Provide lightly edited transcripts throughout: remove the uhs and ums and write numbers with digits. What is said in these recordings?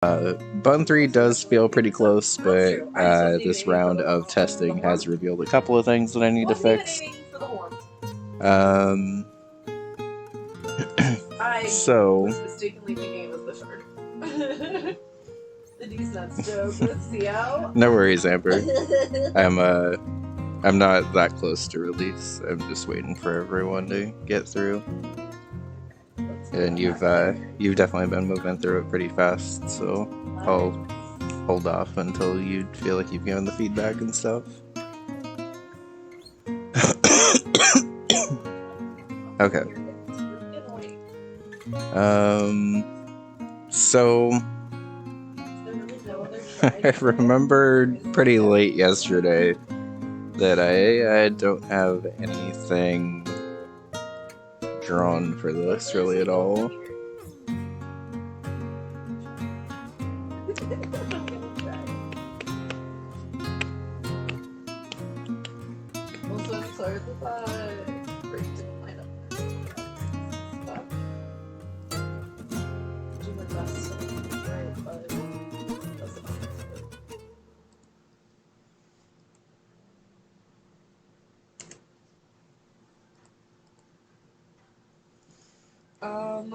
bun3 does feel pretty close, but this round of testing has revealed a couple of things that I need to fix. So was mistakenly thinking it was the shark. The D's nuts joke. Let's see how. No worries, Amber. I'm not that close to release. I'm just waiting for everyone to get through. And you've definitely been moving through it pretty fast, so I'll hold off until you feel like you've given the feedback and stuff. Okay. So I remembered pretty late yesterday that I don't have anything drawn for this really at all. Also, I'm sorry for that. Break didn't line up. Stop. Do my best to right, but doesn't matter.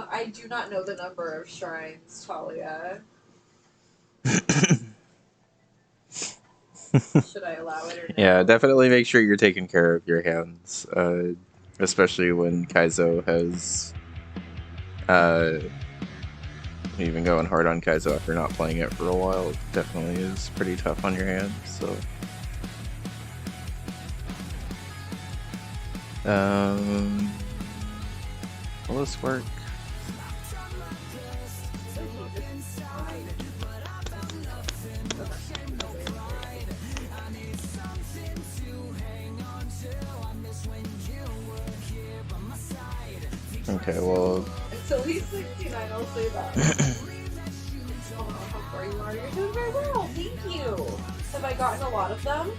I do not know the number of shrines, Talia. Should I allow it or no? Yeah, definitely make sure you're taking care of your hands, especially when Kaizo has you've been going hard on Kaizo after not playing it for a while. It definitely is pretty tough on your hands, so will this work? Okay, well... Until he's 69, I'll say that. I don't know how far you are. You're doing very well. Thank you. Have I gotten a lot of them?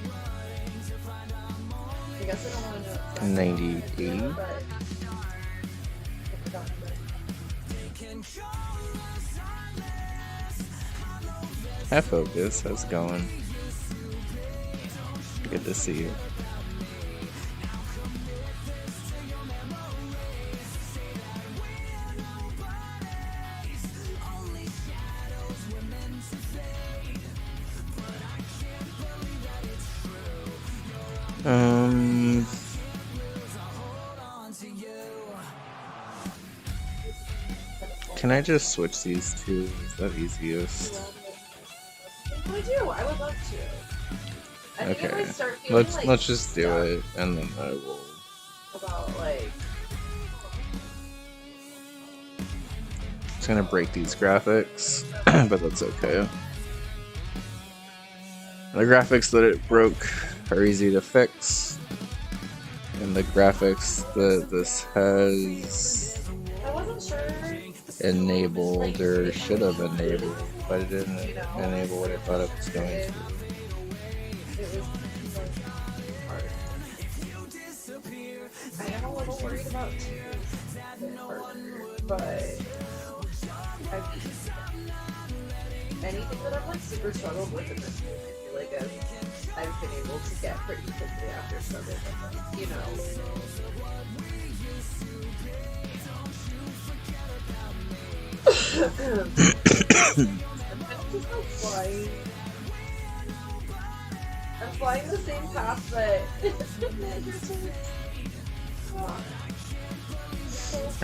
I guess I don't want to know exactly 98. but... Hi, Focus. How's it going? Good to see you. Can I just switch these two? Is that easiest? I do. I would love to. I think if I Okay. start feeling Let's just do it, and then I will. About like. It's gonna break these graphics, but that's okay. The graphics that it broke are easy to fix, and the graphics that this has I wasn't sure. enabled or should have enabled, but it didn't enable what I thought it was going to. It was hard. I am a little worried about but anything that I've like super struggled with in this game, I feel like I've been able to get pretty quickly after struggling with them, you know. I'm kind of just like flying. I'm flying the same path that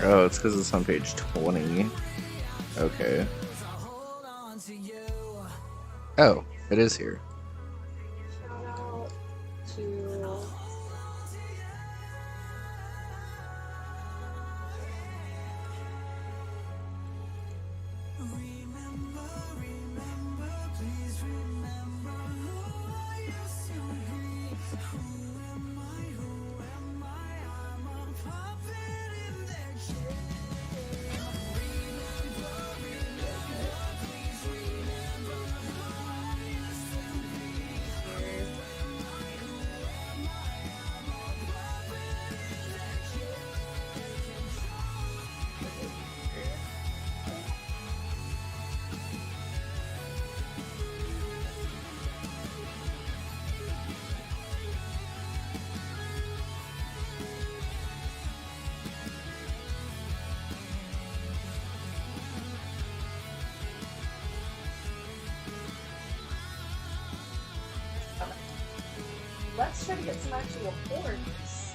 Oh, it's because it's on page 20. Okay. Oh, it is here. Shout out to get some actual horns.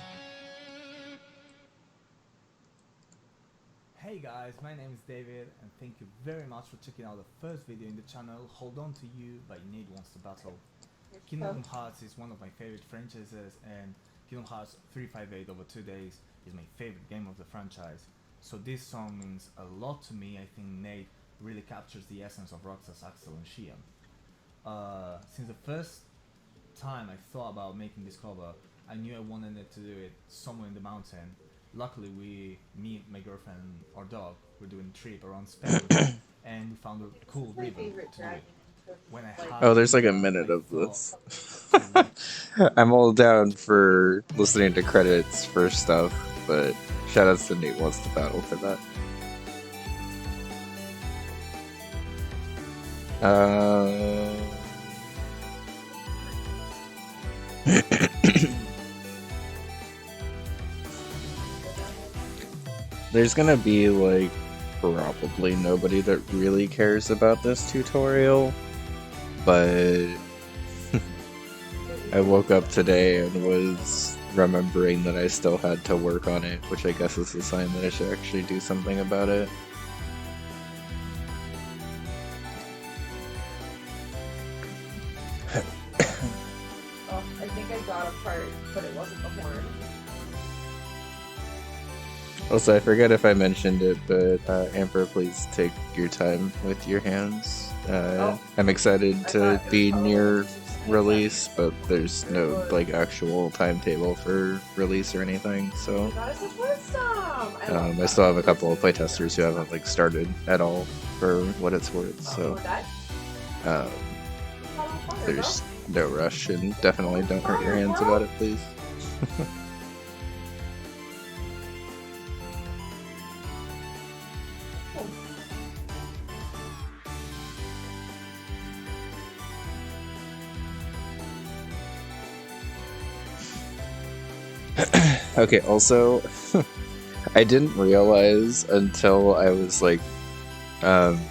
Hey guys, my name is David and thank you very much for checking out the first video in the channel Hold On To You by Nate Wants to Battle. Kingdom Hearts is one of my favorite franchises, and Kingdom Hearts 358 over 2 days is my favorite game of the franchise. So this song means a lot to me. I think Nate really captures the essence of Roxas, Axel and Shion. Since the first time I thought about making this cover, I knew I wanted to do it somewhere in the mountain. Luckily, me, my girlfriend, and our dog, were doing a trip around Spain, and we found a cool river to do it. When I had Oh, there's like a I minute of thought this. I would- I'm all down for listening to credits for stuff, but shoutouts to Nate Wants to Battle for that. There's gonna be like probably nobody that really cares about this tutorial, but I woke up today and was remembering that I still had to work on it, which I guess is a sign that I should actually do something about it. Oh, I think I got a part, but it wasn't the horn. Also, I forget if I mentioned it, but Amber, please take your time with your hands. I'm excited to be near release, but there's no like actual timetable for release or anything, so That is such wisdom! I still have a couple of playtesters who haven't like started at all for what it's worth, so there's no rush, and definitely don't hurt your hands about it, please. Okay, also, I didn't realize until I was like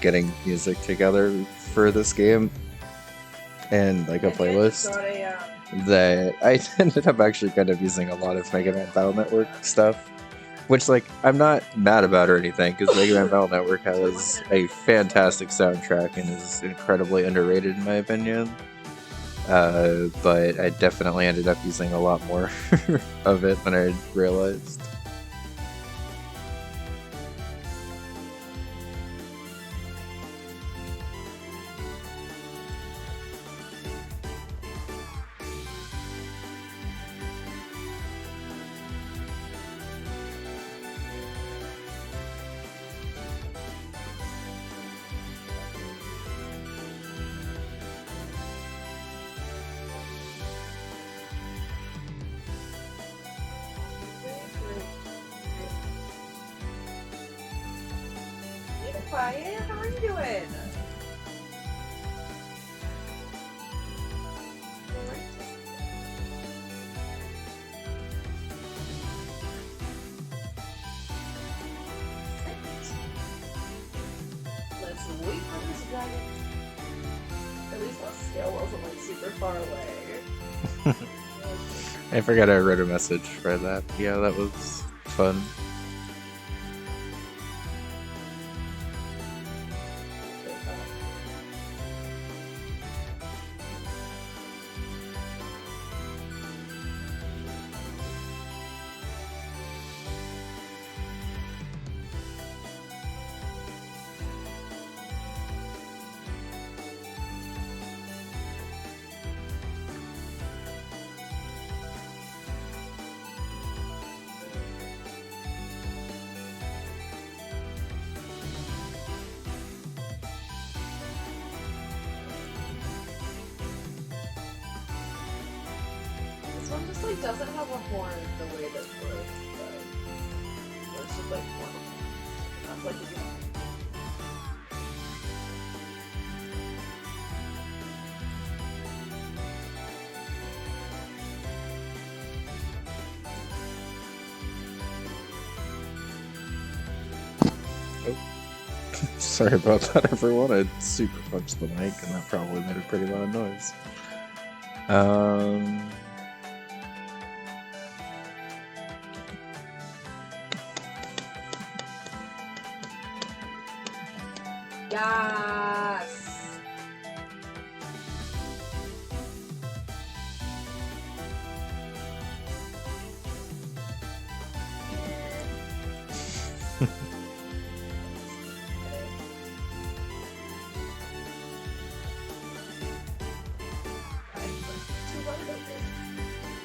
getting music together for this game and like a playlist that I ended up actually kind of using a lot of Mega Man Battle Network stuff, which like I'm not mad about or anything, because Mega Man Battle Network has a fantastic soundtrack and is incredibly underrated in my opinion. But I definitely ended up using a lot more of it than I realized. Quiet, how are you doing? Let's wait for this dragon. At least that scale wasn't like super far away. I forgot I wrote a message for that. Yeah, that was fun. This one just like doesn't have a horn the way that Blue does. Where it's just like one horn. That's like a Sorry about that, everyone. I super punched the mic, and that probably made a pretty loud noise. Yes!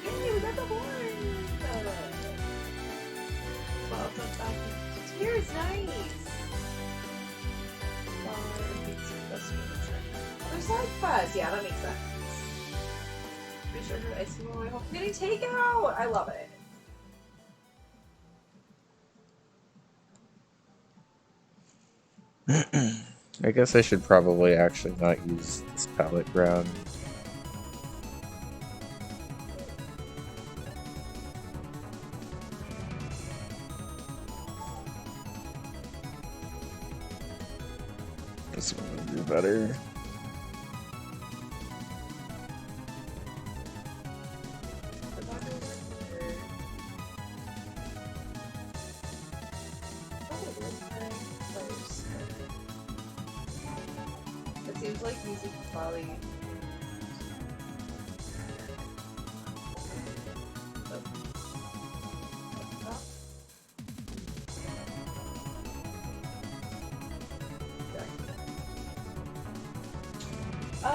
Yay, we got the horn! Welcome back to Tears, nice! Other side quest, yeah, that makes sense. Pretty sure her Ice Mondo, I hope I'm getting takeout! I love it. I guess I should probably actually not use this pallet ground. This one will do better. It seems like music is probably...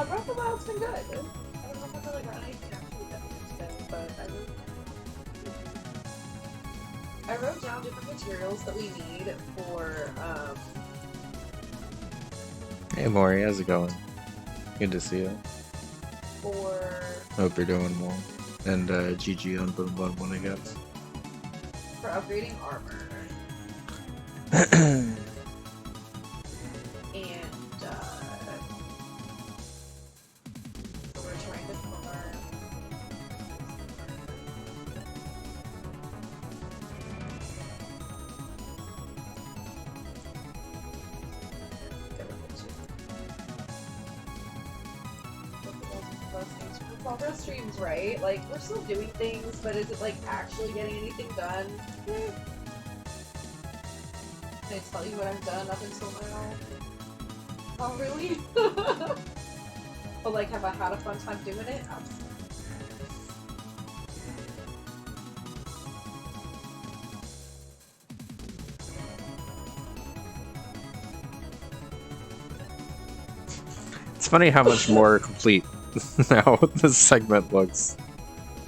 Breath of the Wild's been good. I don't know if I've really got anything actually that today, but I wrote down different materials that we need for, Hey Maury, how's it going? Good to see you. for Hope you're doing well. And GG on bun3, I guess. upgrading armor. And, so we're trying to farm. Progress streams, right? Like, we're still doing things, but is it, like, actually getting anything done? Can I tell you what I've done up until now? Oh, really? But, like, have I had a fun time doing it? Absolutely. It's funny how much more complete now this segment looks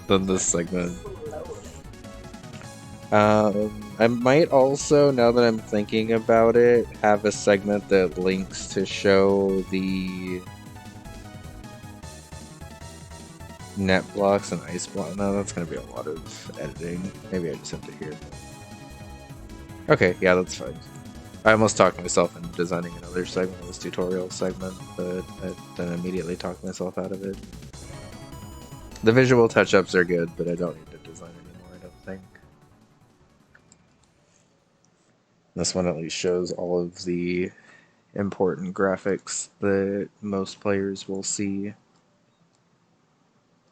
than this segment. I might also, now that I'm thinking about it, have a segment that links to show the net blocks and ice block. No, that's going to be a lot of editing. Maybe I just have to hear it. Okay, yeah, that's fine. I almost talked myself into designing another segment of this tutorial segment, but I then immediately talked myself out of it. The visual touch-ups are good, but I don't need to design anymore, I don't think. This one at least shows all of the important graphics that most players will see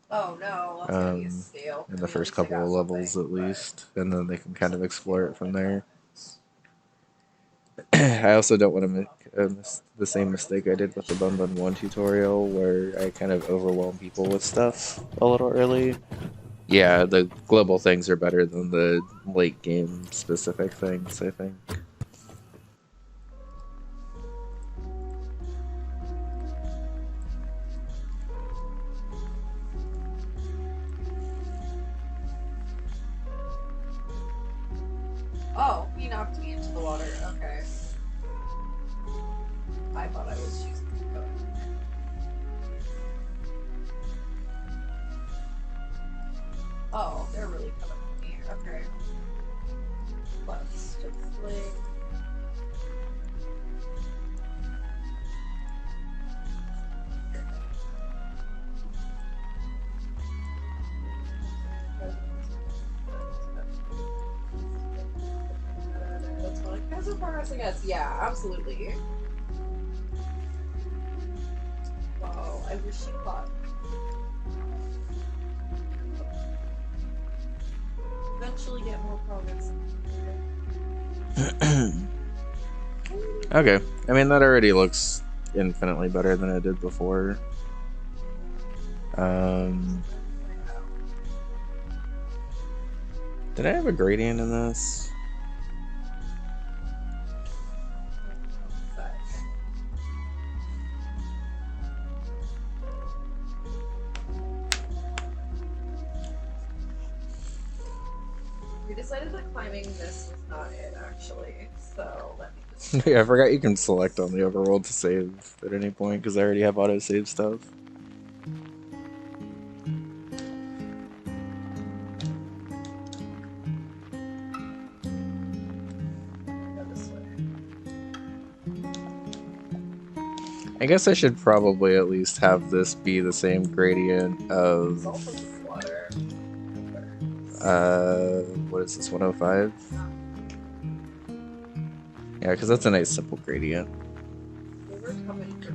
Oh no, that's gonna be a scale. in the first couple of levels at least, and then they can kind of explore it from there. I also don't want to make the same mistake I did with the bun3 tutorial, where I kind of overwhelm people with stuff a little early. Yeah, the global things are better than the late game specific things, I think. Oh, he knocked me into the water. Okay. I thought I was choosing to go. Oh, they're really coming from here. Okay. Let's just like... That's fine. As a progress, I guess. Yeah, absolutely. Wow, I wish you caught. Eventually get more progress. Okay, I mean that already looks infinitely better than it did before. Did I have a gradient in this? We decided that climbing this was not it, actually. So let me just. Yeah, I forgot you can select on the overworld to save at any point because I already have autosave stuff. Go this way. I guess I should probably at least have this be the same gradient of. It's also just water. What is this, 105? Yeah, because that's a nice simple gradient. They were coming for.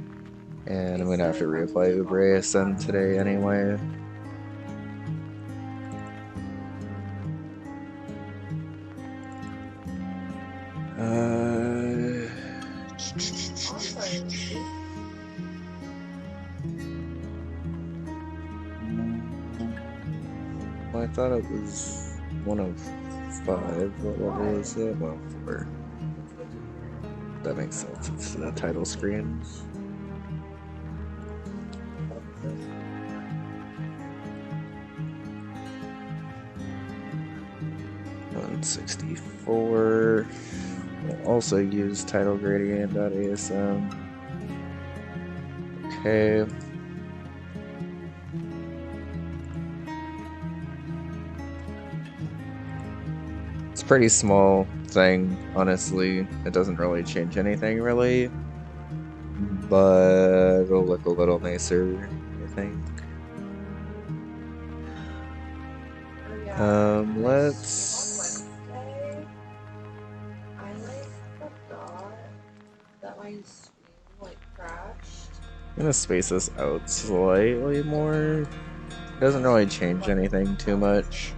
And I'm gonna have to reapply Uber ASM today anyway. Well, I thought it was 105. What level is it? Well, 4. That makes sense. It's the title screen. $164. We'll also use title gradient.asm. Okay. It's a pretty small thing, honestly. It doesn't really change anything, really. But it'll look a little nicer, I think. Let's. I forgot that my stream crashed. I'm gonna space this out slightly more. It doesn't really change anything too much.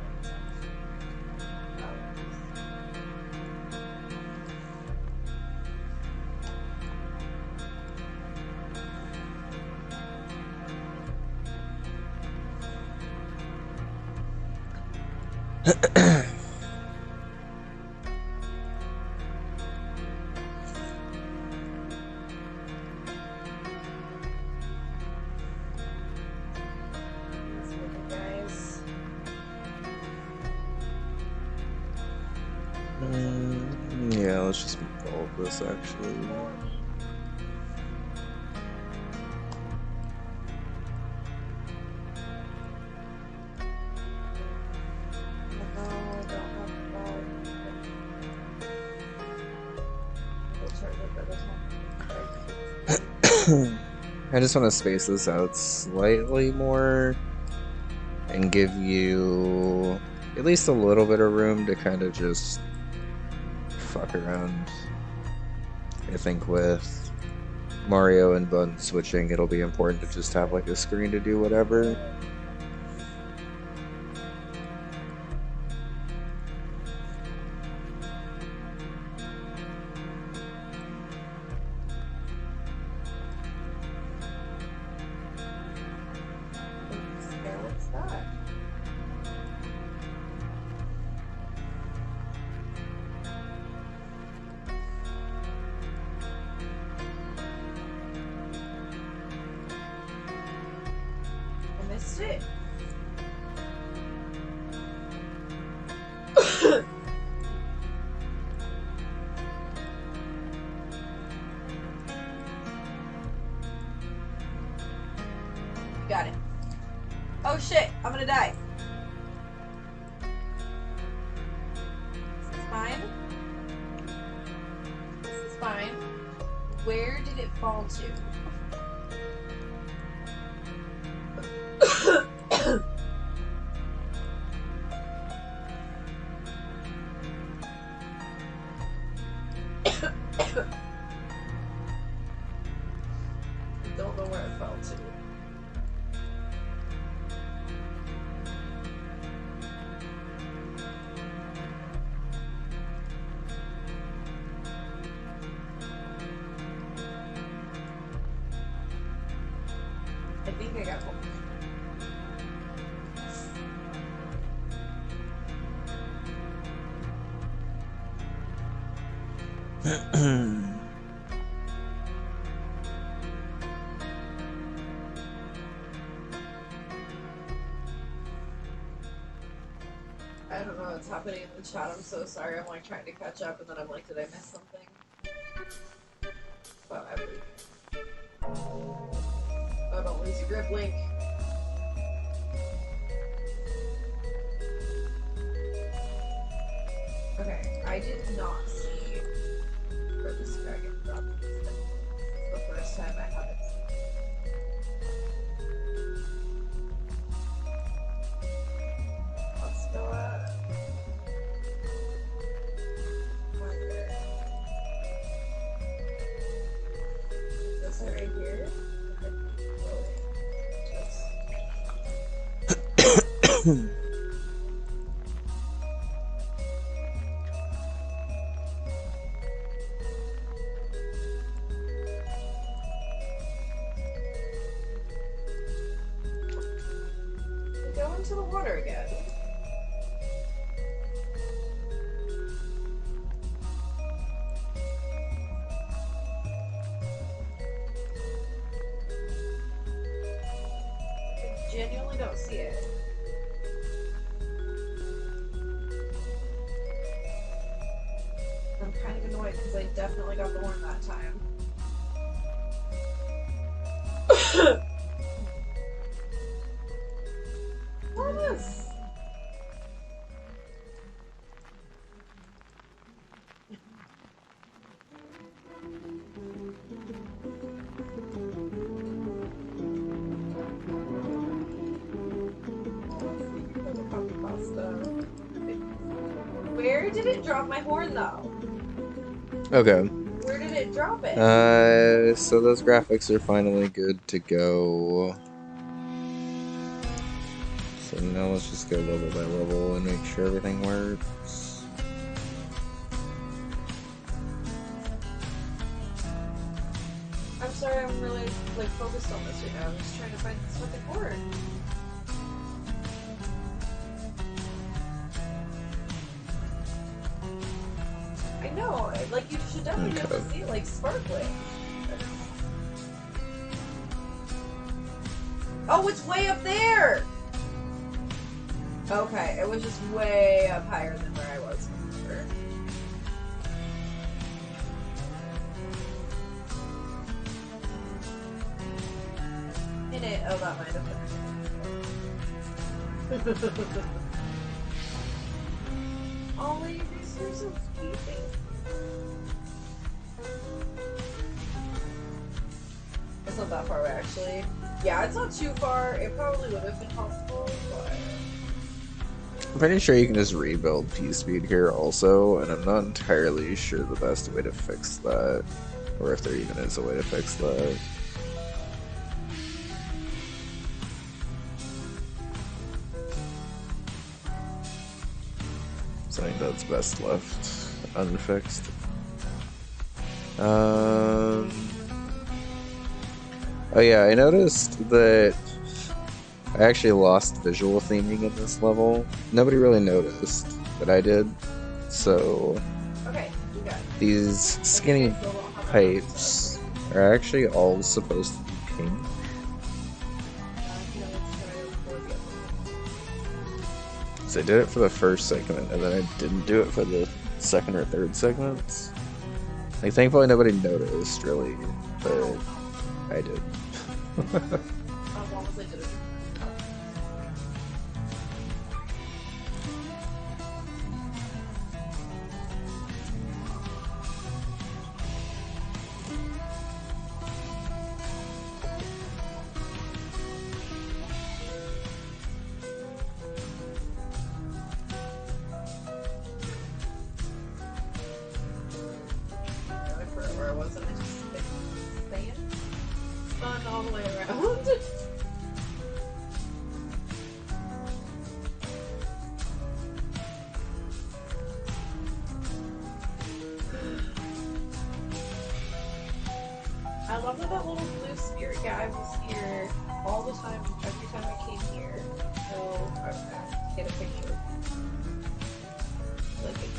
Yeah, let's just move all of this actually. I just want to space this out slightly more and give you at least a little bit of room to kind of just fuck around. I think with Mario and Bun switching, it'll be important to just have like a screen to do whatever. It. Got it. Oh shit, I'm gonna die. This is fine. This is fine. Where did it fall to? Don't know where it fell to. I think I got one. I don't know what's happening in the chat. I'm so sorry. I'm like trying to catch up, and then I'm like, did I miss something? But I believe. Oh, don't lose your grip, Link. Okay, I did not see where this dragon dropped. The first time I haven't seen it. Let's go up. Okay. Is this it right here? Just... Go into the water again. I genuinely don't see it. I'm kind of annoyed because I definitely got the horn that time. What is? Where did it drop my horn though? Okay. Where did it drop it? So those graphics are finally good to go. So now let's just go level by level and make sure everything works. I'm sorry, I'm really like focused on this right now. I'm just trying to find this fucking horn. I know, like you should definitely be able to see it like sparkling. Oh, it's way up there! Okay, it was just way up higher than where I was before. In it, oh, that might have been. Ollie, these are so cute. It's not that far away, actually. Yeah, it's not too far. It probably would have been possible, but... I'm pretty sure you can just rebuild P-Speed here also, and I'm not entirely sure the best way to fix that, or if there even is a way to fix that. So I think that's best left unfixed. Oh yeah, I noticed that I actually lost visual theming in this level. Nobody really noticed, but I did. So Okay, you got it. these skinny pipes are actually all supposed to be pink. So I did it for the first segment, and then I didn't do it for the second or third segments. Like, thankfully nobody noticed, really, but I did. Wasn't I just spun all the way around? here. Yeah, I was here all the time, every time I came here. So, okay, get a picture. Like it.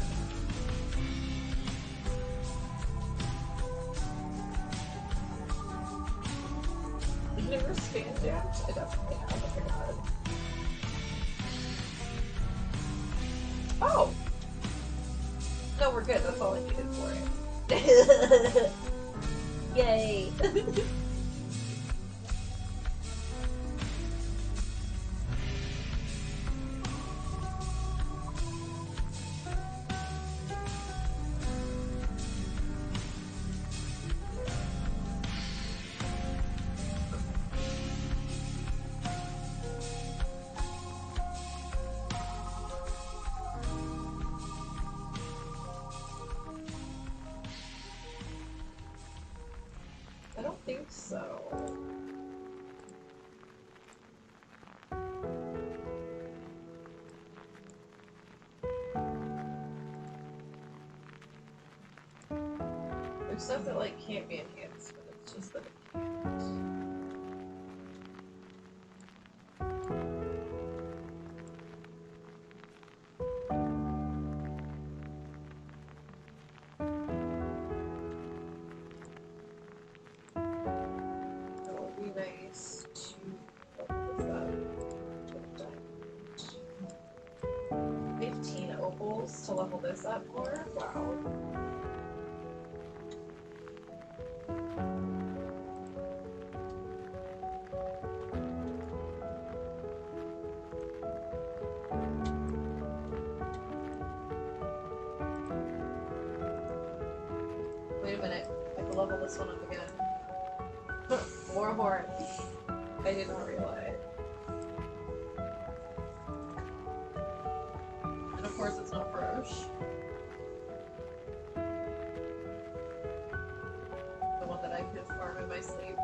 You've never span jammed? I definitely have. Oh my god. Oh! No, we're good. That's all I needed for it. Yay! I don't think so. There's stuff that like can't be enhanced, but it's just that it can't. That would be nice to level this up to a diamond. 15 opals to level this up more? Wow. Wait a minute. I can level this one up again. More horn. I did not realize. And of course it's not Roche. The one that I could farm in my sleep.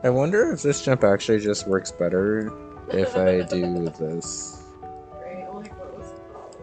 I wonder if this jump actually just works better if I do this. Right? Like, what was it called?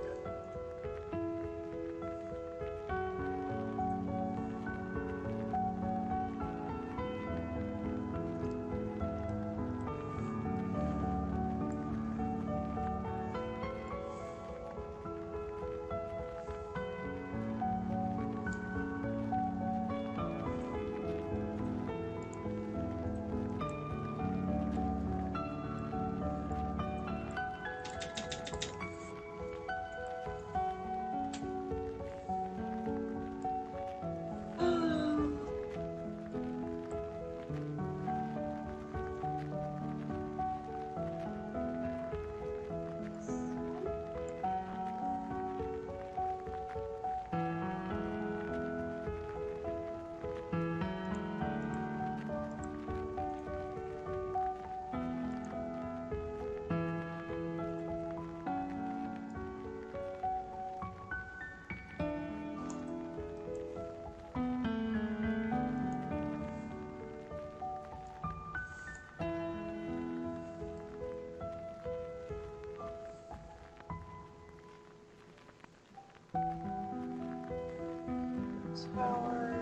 Tower.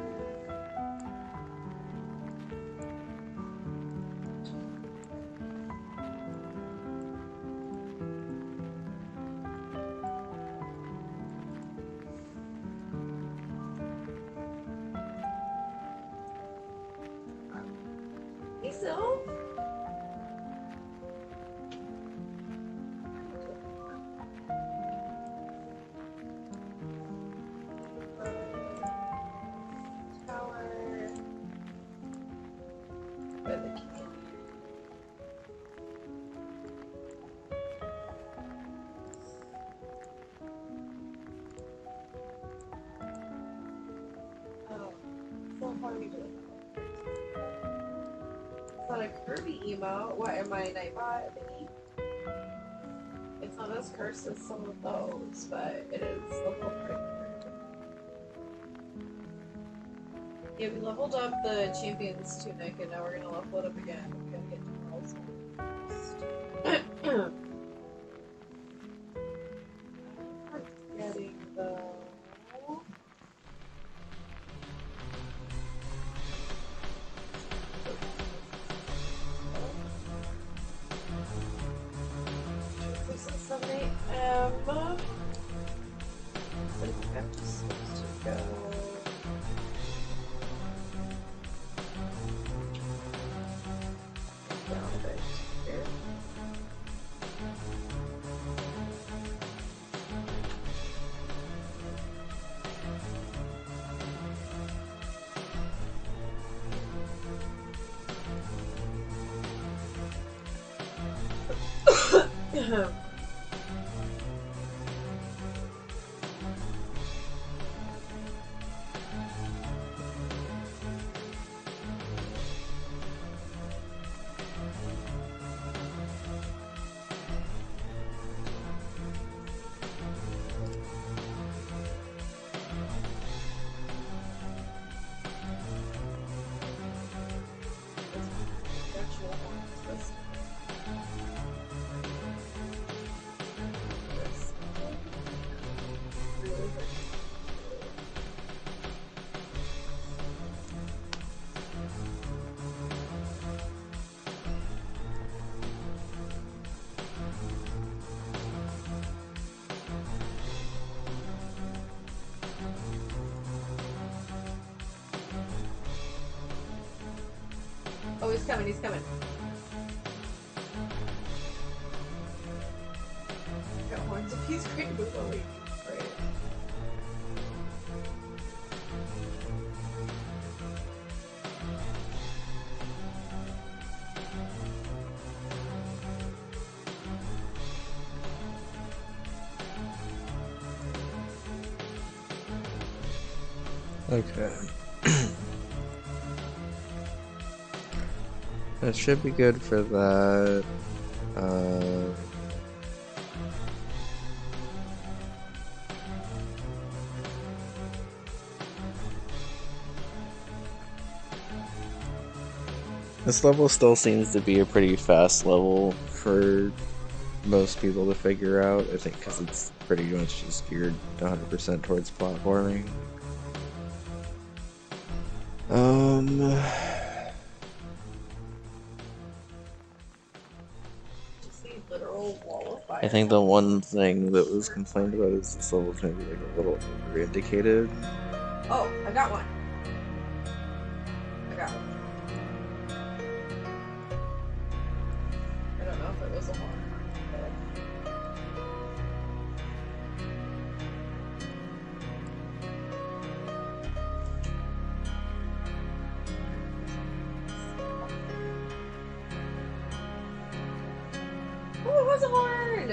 Hey, Sylph? Tower. By the key. Oh, so how do we do it? It's not a Kirby emote. What am I, Nightbot thingy? It's not as cursed as some of those, but it is level pretty. Yeah, we leveled up the Champions tunic, and now we're gonna level it up again. We gotta get Charles first. Getting the. Oh, he's coming, he's coming. Got horns if he's great with a leak. Great. Okay. That should be good for that. This level still seems to be a pretty fast level for most people to figure out, I think, because it's pretty much just geared 100% towards platforming. Just the literal wall of fire. I think the one thing that was complained about is this level's maybe like a little over-indicated. Oh, I got one. I got one. I don't know if it was a horn. Oh, it was a horn!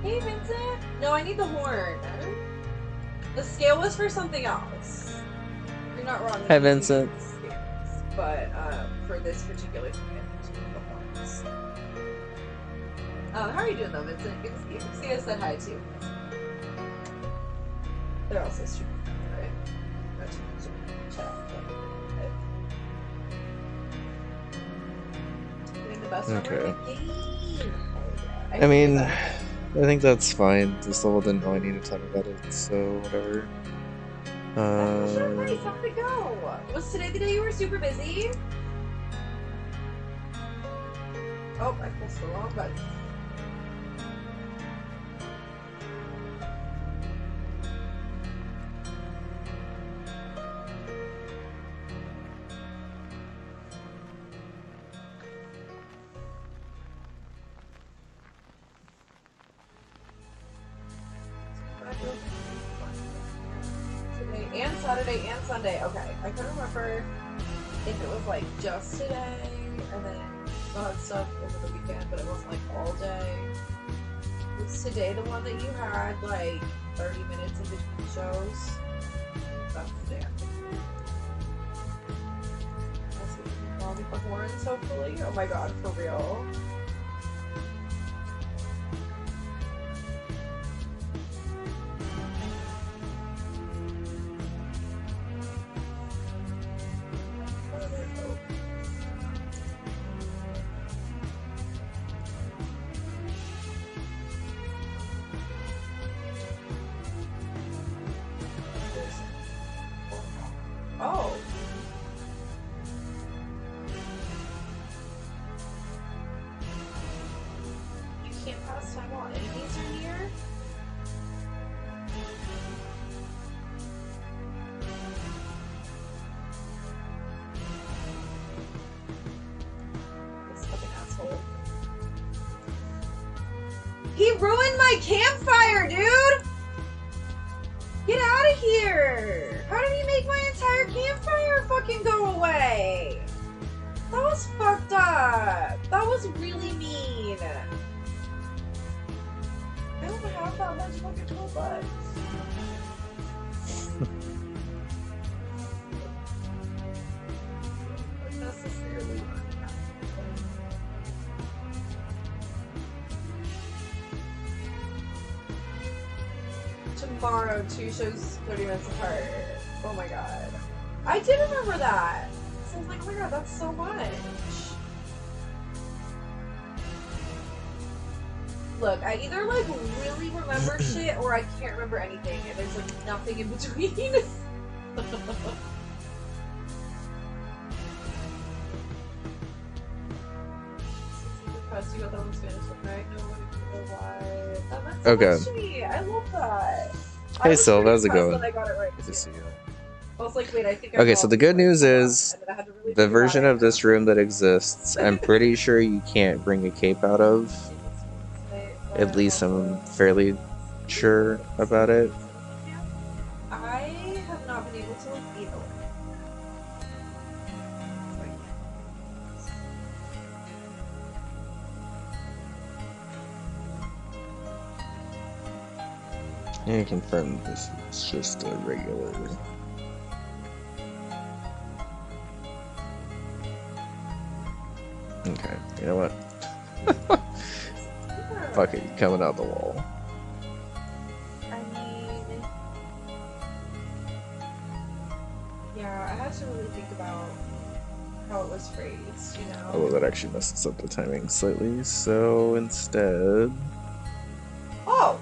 Hey, Vincent! No, I need the horn. The scale was for something else. You're not wrong. Hi, Vincent. Scales, but for this particular thing, I need the horns. How are you doing though, Vincent? Good to see you. See, I said hi too. They're also super fun, right? Not too much of a chat, but doing the best Okay. of the game. I mean, I think that's fine. This level didn't really need a ton of edits, so whatever. That's for sure nice. How did it go? Was today the day you were super busy? Oh, I pressed the wrong button. Today and Saturday and Sunday. Okay, I couldn't remember if it was like just today and then we'll have stuff over the weekend, but it wasn't like all day. Was today the one that you had like 30 minutes in between shows? That's the day. I'll get the horns hopefully. Oh my god, for real. Oh. You can't pass time while enemies are near? This fucking asshole. He ruined my campfire, dude! Get out of here! How did he make my entire campfire fucking go away? That was fucked Stop! That was really mean. I don't have that much fucking Robux. Unnecessarily. Tomorrow, 2 shows 30 minutes apart. Oh my god. I did remember that. So I was like, oh my god, that's so much. Look, I either like really remember shit or I can't remember anything, and there's like nothing in between. You got that one Spanish, okay? That meant so much to me. I love that. Hey, Sil, how's it going? I got it right. Good to see you. I was like, wait, I think Okay, so the good news is really the version of this room that exists, I'm pretty sure you can't bring a cape out of. At least I'm fairly sure about it. I have not been able to like eat And confirm this is just a regular. Okay, you know what? Fuck it, coming out the wall. I mean, yeah, I have to really think about how it was phrased, you know? Oh, well, that actually messes up the timing slightly, so instead... Oh!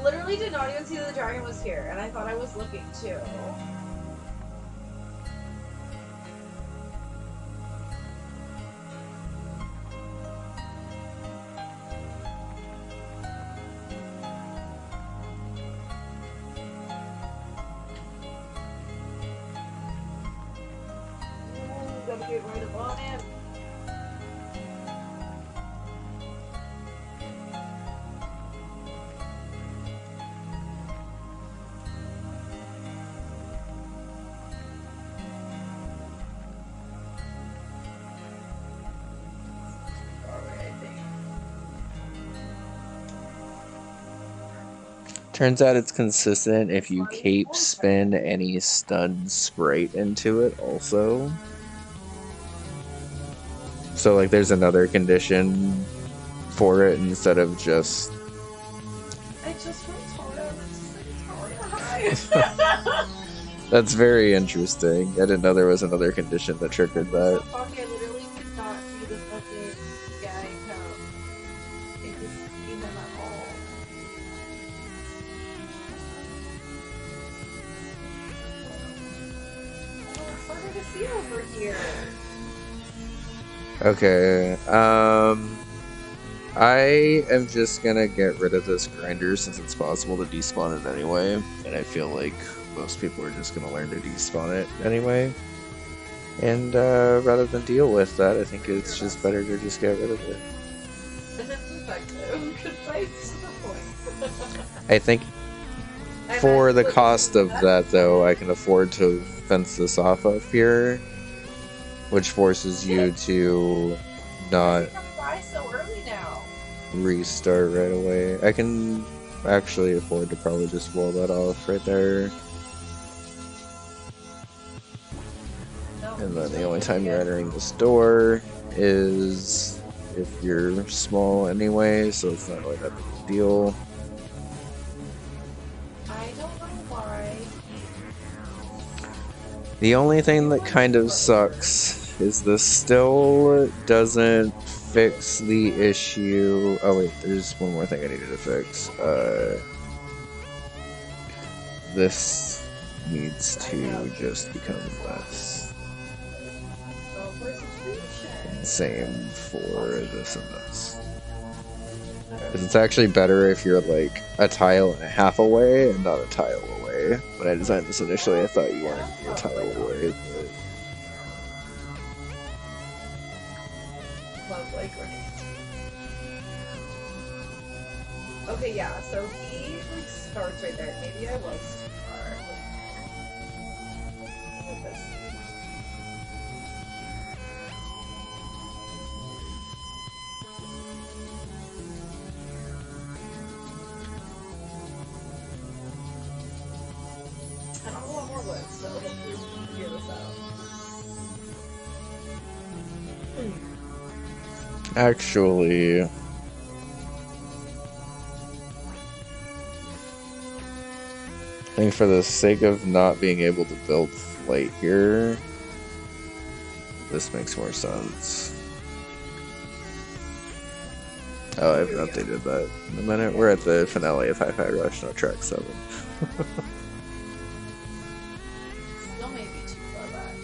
Literally did not even see that the dragon was here, and I thought I was looking too. Gotta get right up on him. Turns out it's consistent if you cape spin any stun sprite into it also. So like there's another condition for it instead of just... I just wrote Tara. That's very interesting. I didn't know there was another condition that triggered that. Fuck, I literally could not see the fucking guy come. It just see him at all. Oh, it's harder to see over here. Okay, I am just gonna get rid of this grinder since it's possible to despawn it anyway, and I feel like most people are just gonna learn to despawn it anyway. And rather than deal with that, I think it's just better to just get rid of it. I think for the cost of that, though, I can afford to fence this off up here, which forces you to not restart right away. I can actually afford to probably just wall that off right there. And then the only time you're entering this door is if you're small anyway, so it's not really that big of a deal. I don't know why. The only thing that kind of sucks is this still doesn't fix the issue. Oh wait, there's one more thing I needed to fix. This needs to just become less. Same for this and this. Because it's actually better if you're like a tile and a half away and not a tile away. When I designed this initially, I thought you wanted to be a tile away. Okay, yeah, so he like starts right there. Maybe I was too far. Actually, I think for the sake of not being able to build flight here, this makes more sense. Oh, I haven't updated that in a minute. We're at the finale of Hi-Fi Rush, not track 7. Still may be too far back.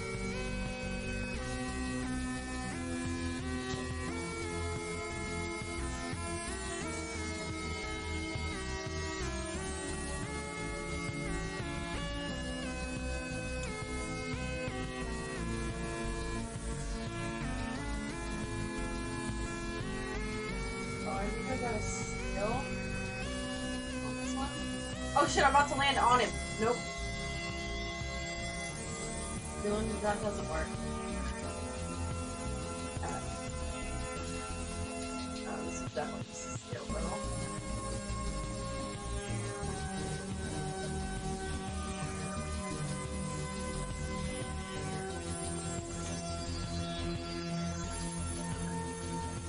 Oh shit, I'm about to land on him. Nope. Feeling that doesn't work. This is definitely just a skill level.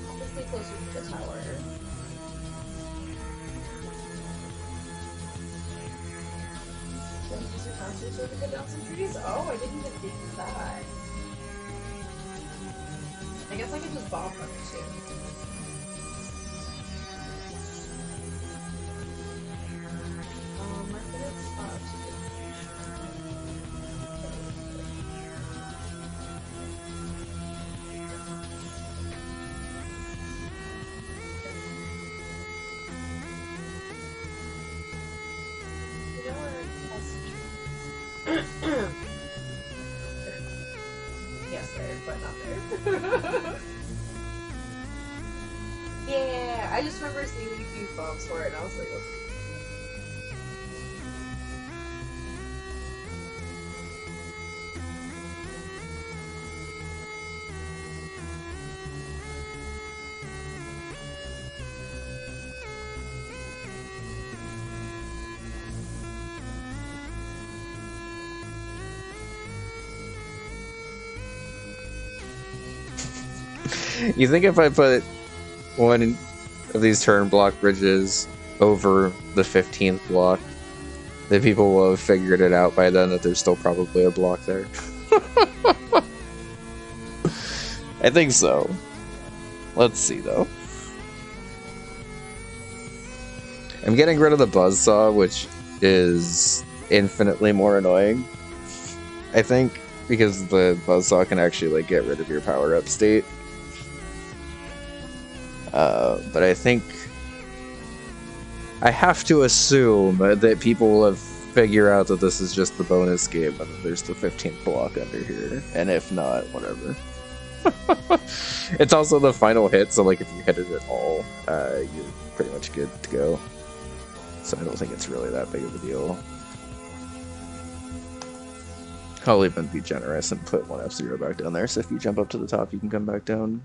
I'll just stay closer to the tower. So to go down some trees? Oh, I didn't even think of that. I guess I could just bomb them too. My favorite spot yes, there, but not there. Yeah, I just remember seeing a few bombs for it, and I was like, okay. You think if I put one of these turn block bridges over the 15th block, that people will have figured it out by then that there's still probably a block there? I think so. Let's see though. I'm getting rid of the buzzsaw, which is infinitely more annoying, I think, because the buzzsaw can actually like get rid of your power-up state. But I think I have to assume that people will have figured out that this is just the bonus game and that there's the 15th block under here. And if not, whatever. It's also the final hit, so like if you hit it at all, you're pretty much good to go. So I don't think it's really that big of a deal. I'll even be generous and put one F0 back down there, so if you jump up to the top, you can come back down.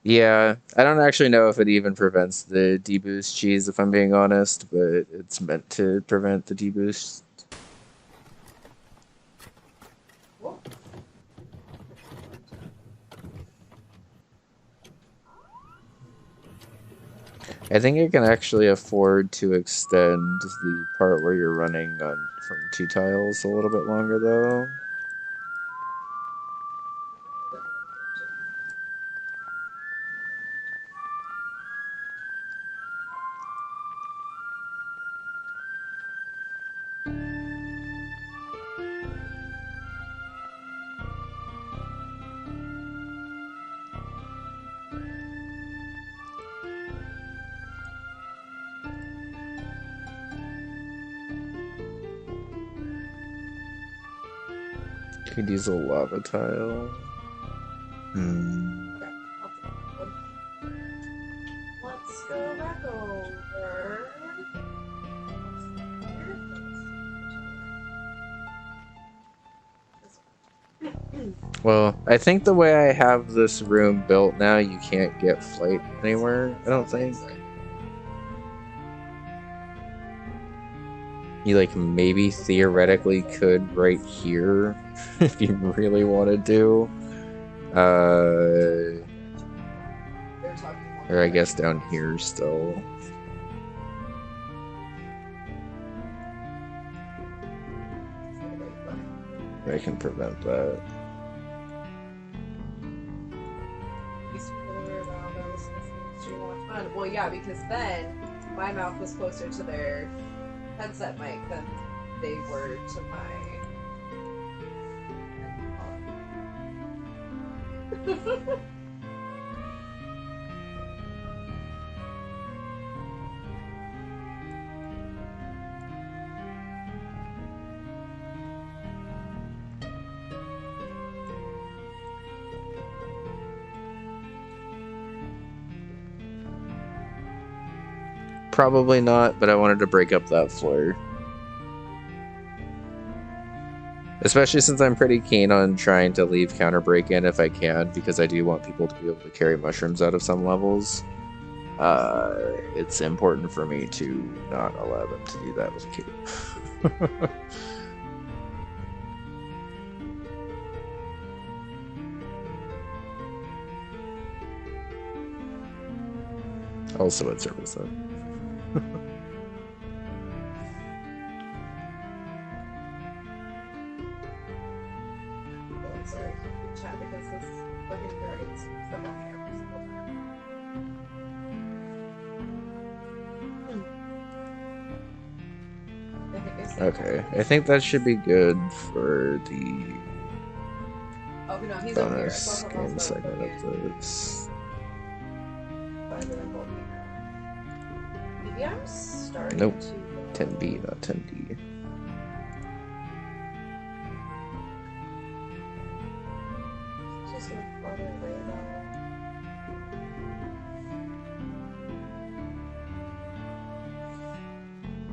Yeah, I don't actually know if it even prevents the deboost cheese, if I'm being honest, but it's meant to prevent the deboost. I think it can actually afford to extend the part where you're running on from 2 tiles a little bit longer, though. Could use a lava tile. Let's go back over. Well, I think the way I have this room built now, you can't get flight anywhere, I don't think. You like maybe theoretically could right here if you really wanted to. They're talking more Or I guess down here still. I can prevent that. Well, yeah, because then my mouth was closer to their headset mic than they were to my. Probably not, but I wanted to break up that floor. Especially since I'm pretty keen on trying to leave counter break in if I can, because I do want people to be able to carry mushrooms out of some levels. It's important for me to not allow them to do that with Q. Also at service though. Sorry, chat because this fucking dragon's stuck on here. Okay, I think that should be good for the Oh no, he's over here. I bonus saw him game also segment fucking of this. find it in both. Maybe I'm starting Nope. to 10B, not 10D. just gonna flutter away though.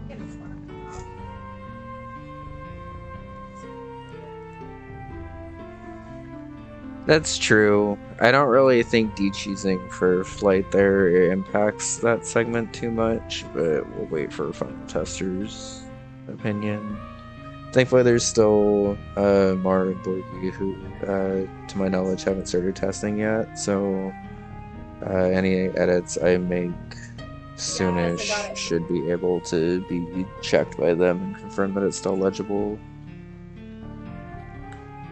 Getting fun. That's true. I don't really think de-cheesing for flight there impacts that segment too much, but we'll wait for final tester's opinion. Thankfully, there's still Mar and Borgie who, to my knowledge, haven't started testing yet, so any edits I make soonish Yes, I got it. should be able to be checked by them and confirm that it's still legible.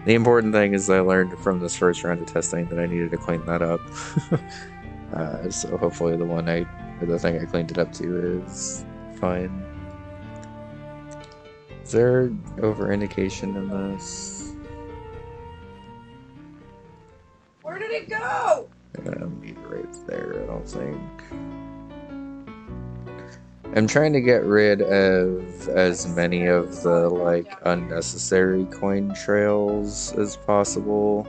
The important thing is I learned from this first round of testing that I needed to clean that up. So hopefully the thing I cleaned it up to is fine. Is there over indication in this? Where did it go? Maybe right there, I don't think. I'm trying to get rid of as many of the like unnecessary coin trails as possible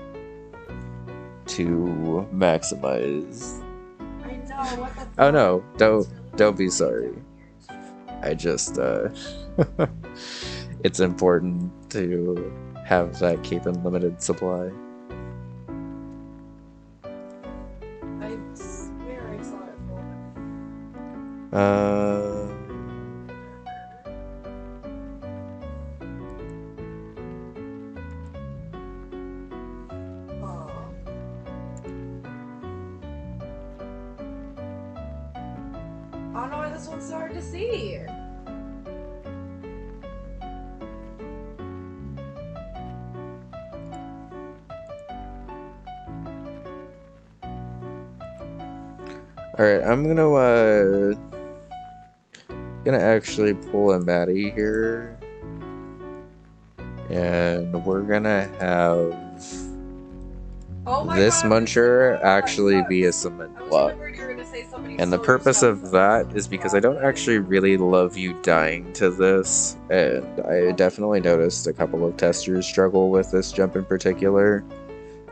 to maximize. I know, what the fuck? Oh no, don't be sorry. I just it's important to have that keep in limited supply. I swear I saw it for I don't know why this one's so hard to see. Alright, I'm gonna actually pull a Maddie here. And we're gonna have this muncher actually be a cement block. And the purpose of that is because I don't actually really love you dying to this, and I definitely noticed a couple of testers struggle with this jump in particular.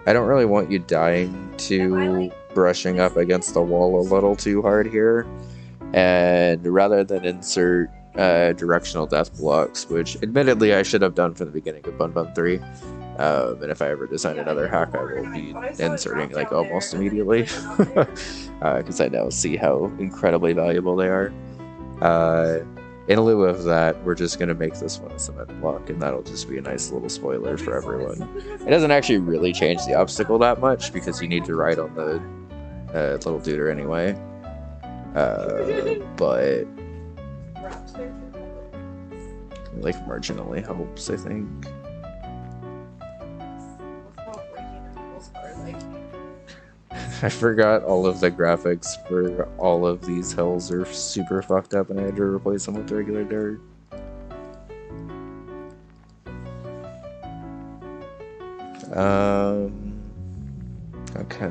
I don't really want you dying to brushing up against the wall a little too hard here, and rather than insert directional death blocks, which admittedly I should have done from the beginning of bun3, and if I ever design another hack I will be inserting like almost immediately, because I now see how incredibly valuable they are. in lieu of that, we're just gonna make this one a cement block, and that'll just be a nice little spoiler for everyone. It doesn't actually really change the obstacle that much because you need to ride on the little duder anyway. But like marginally helps, I think. I forgot all of the graphics for all of these hills are super fucked up, and I had to replace them with regular dirt. Okay.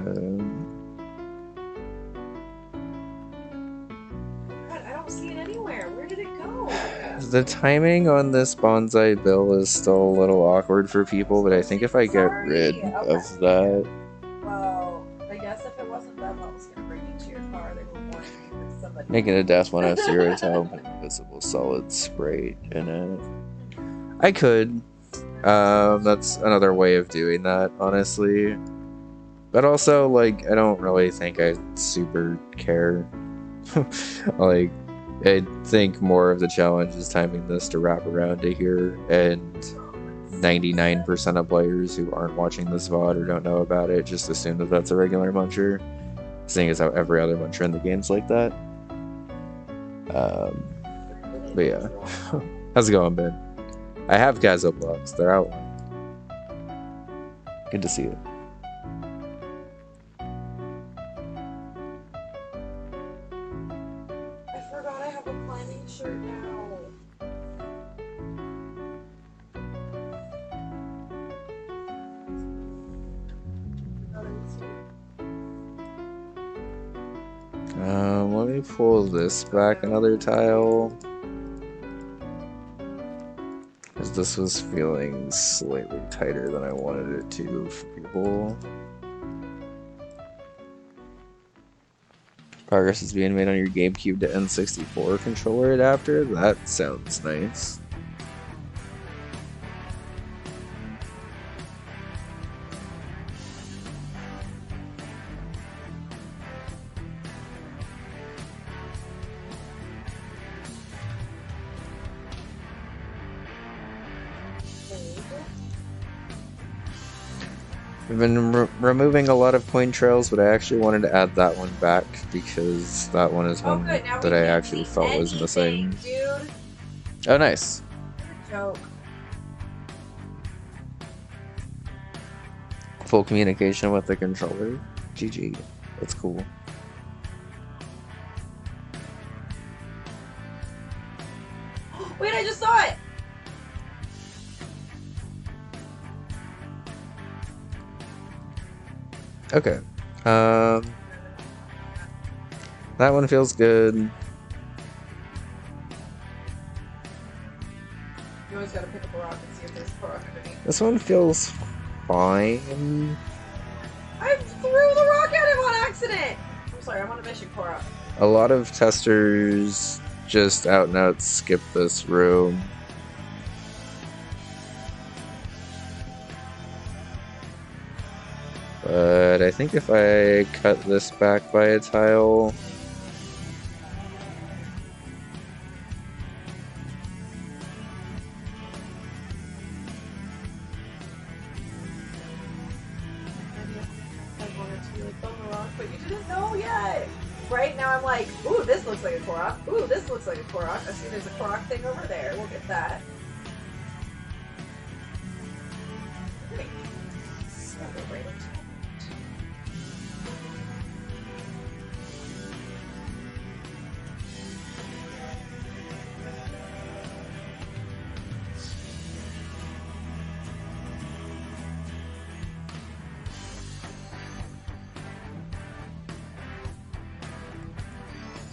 God, I don't see it anywhere. Where did it go? The timing on this bonsai bill is still a little awkward for people, but I think if I get rid of that... Well, I guess if it wasn't them that was going to bring you to your car, they were warning you that somebody... Making a Death 1 F0 tile with invisible solid spray in it. I could. That's another way of doing that, honestly. But also, like, I don't really think I super care. Like, I think more of the challenge is timing this to wrap around to here, and 99% of players who aren't watching this VOD or don't know about it just assume that that's a regular muncher, seeing as how every other muncher in the game's like that. But yeah. How's it going, Ben? I have Gazo blocks, they're out. Good to see it. I forgot I have a climbing shirt now. Let me pull this back another tile. Because this was feeling slightly tighter than I wanted it to for people. Progress is being made on your GameCube to N64 controller adapter? That sounds nice. I've been removing a lot of coin trails, but I actually wanted to add that one back because that one is one that I actually felt was missing. Dude. Oh, nice. Joke. Full communication with the controller. GG. That's cool. Wait, I just saw it! Okay. That one feels good. You always gotta pick up a rock and see if there's a rock underneath. This one feels fine. I threw the rock at him on accident! I'm sorry, I'm on a mission, Cora. A lot of testers just out and out skip this room. But I think if I cut this back by a tile... I wanted to be like, on the rock, but you didn't know yet! Right now I'm like, ooh, this looks like a Korok. Ooh, this looks like a Korok. I see there's a Korok thing over there. We'll get that. Great. Snap it right into it.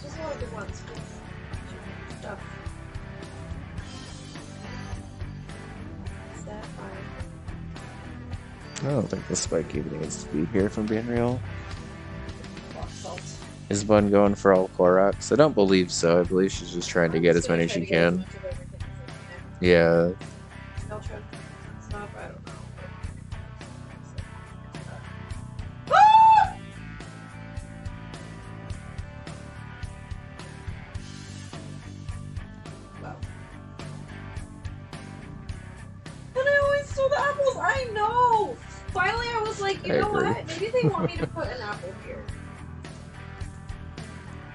Just a lot of good ones. Stuff. Is that fine? I don't think the spike even needs to be here, if I'm being real. Rock salt. Is Bun going for all Koroks? I don't believe so. I believe she's just trying to get as many as she can. Yeah. They'll try to stop, I don't know. know. Finally, I was like, you I know agree. what? Maybe they want me to put an apple here.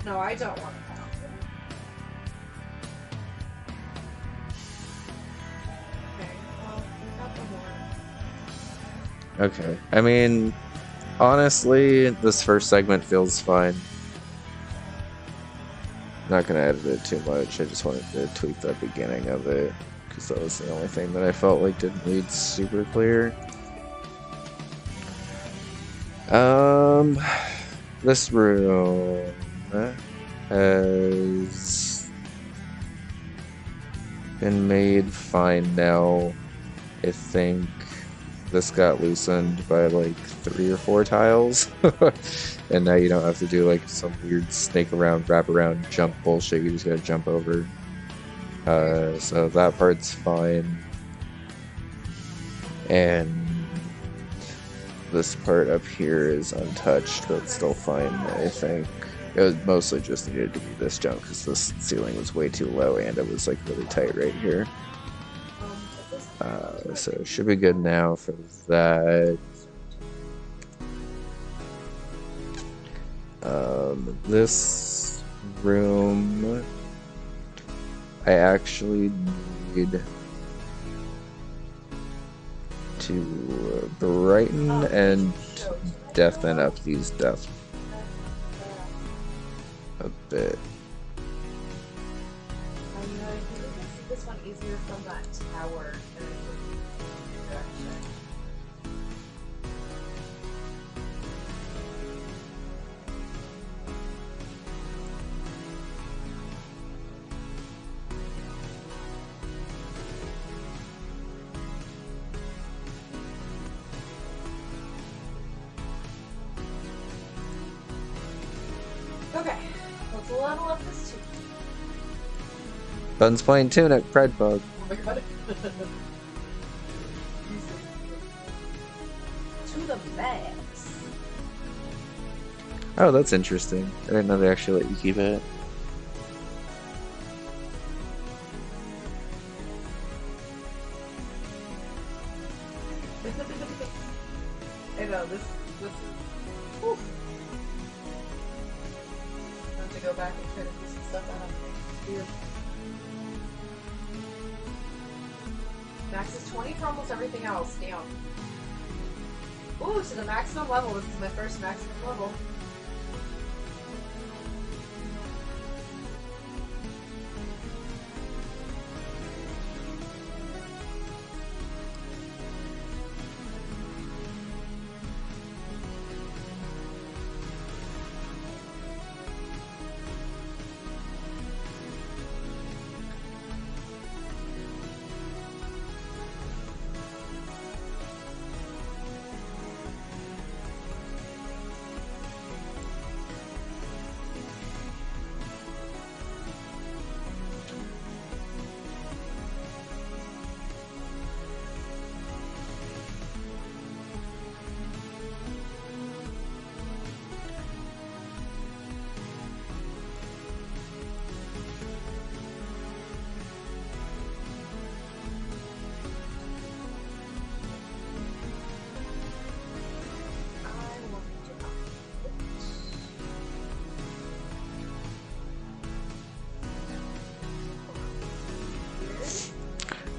No, I don't want an apple. Okay, well, we got the more. Okay. I mean, honestly, this first segment feels fine. Not gonna edit it too much. I just wanted to tweak the beginning of it because that was the only thing that I felt like didn't read super clear. This room has been made fine now. I think this got loosened by like 3 or 4 tiles. And now you don't have to do like some weird snake around, wrap around, jump bullshit. You just gotta jump over. So that part's fine. And this part up here is untouched, but still fine, I think. It was mostly just needed to be this jump because this ceiling was way too low and it was like really tight right here. So it should be good now for that. This room, I actually need to brighten and deafen up these depths a bit. I mean, I think we can see this one easier from that tower than it would be from your direction. Okay, let's level up this too. Bun's playing Tunic, Pride Bug. Oh my god. To the max. Oh, that's interesting. I didn't know they actually let you keep it. I know, this is... Oof. I have to go back and try to do some stuff out of here. Max is 20 for almost everything else. Damn. Ooh, to the maximum level. This is my first maximum level.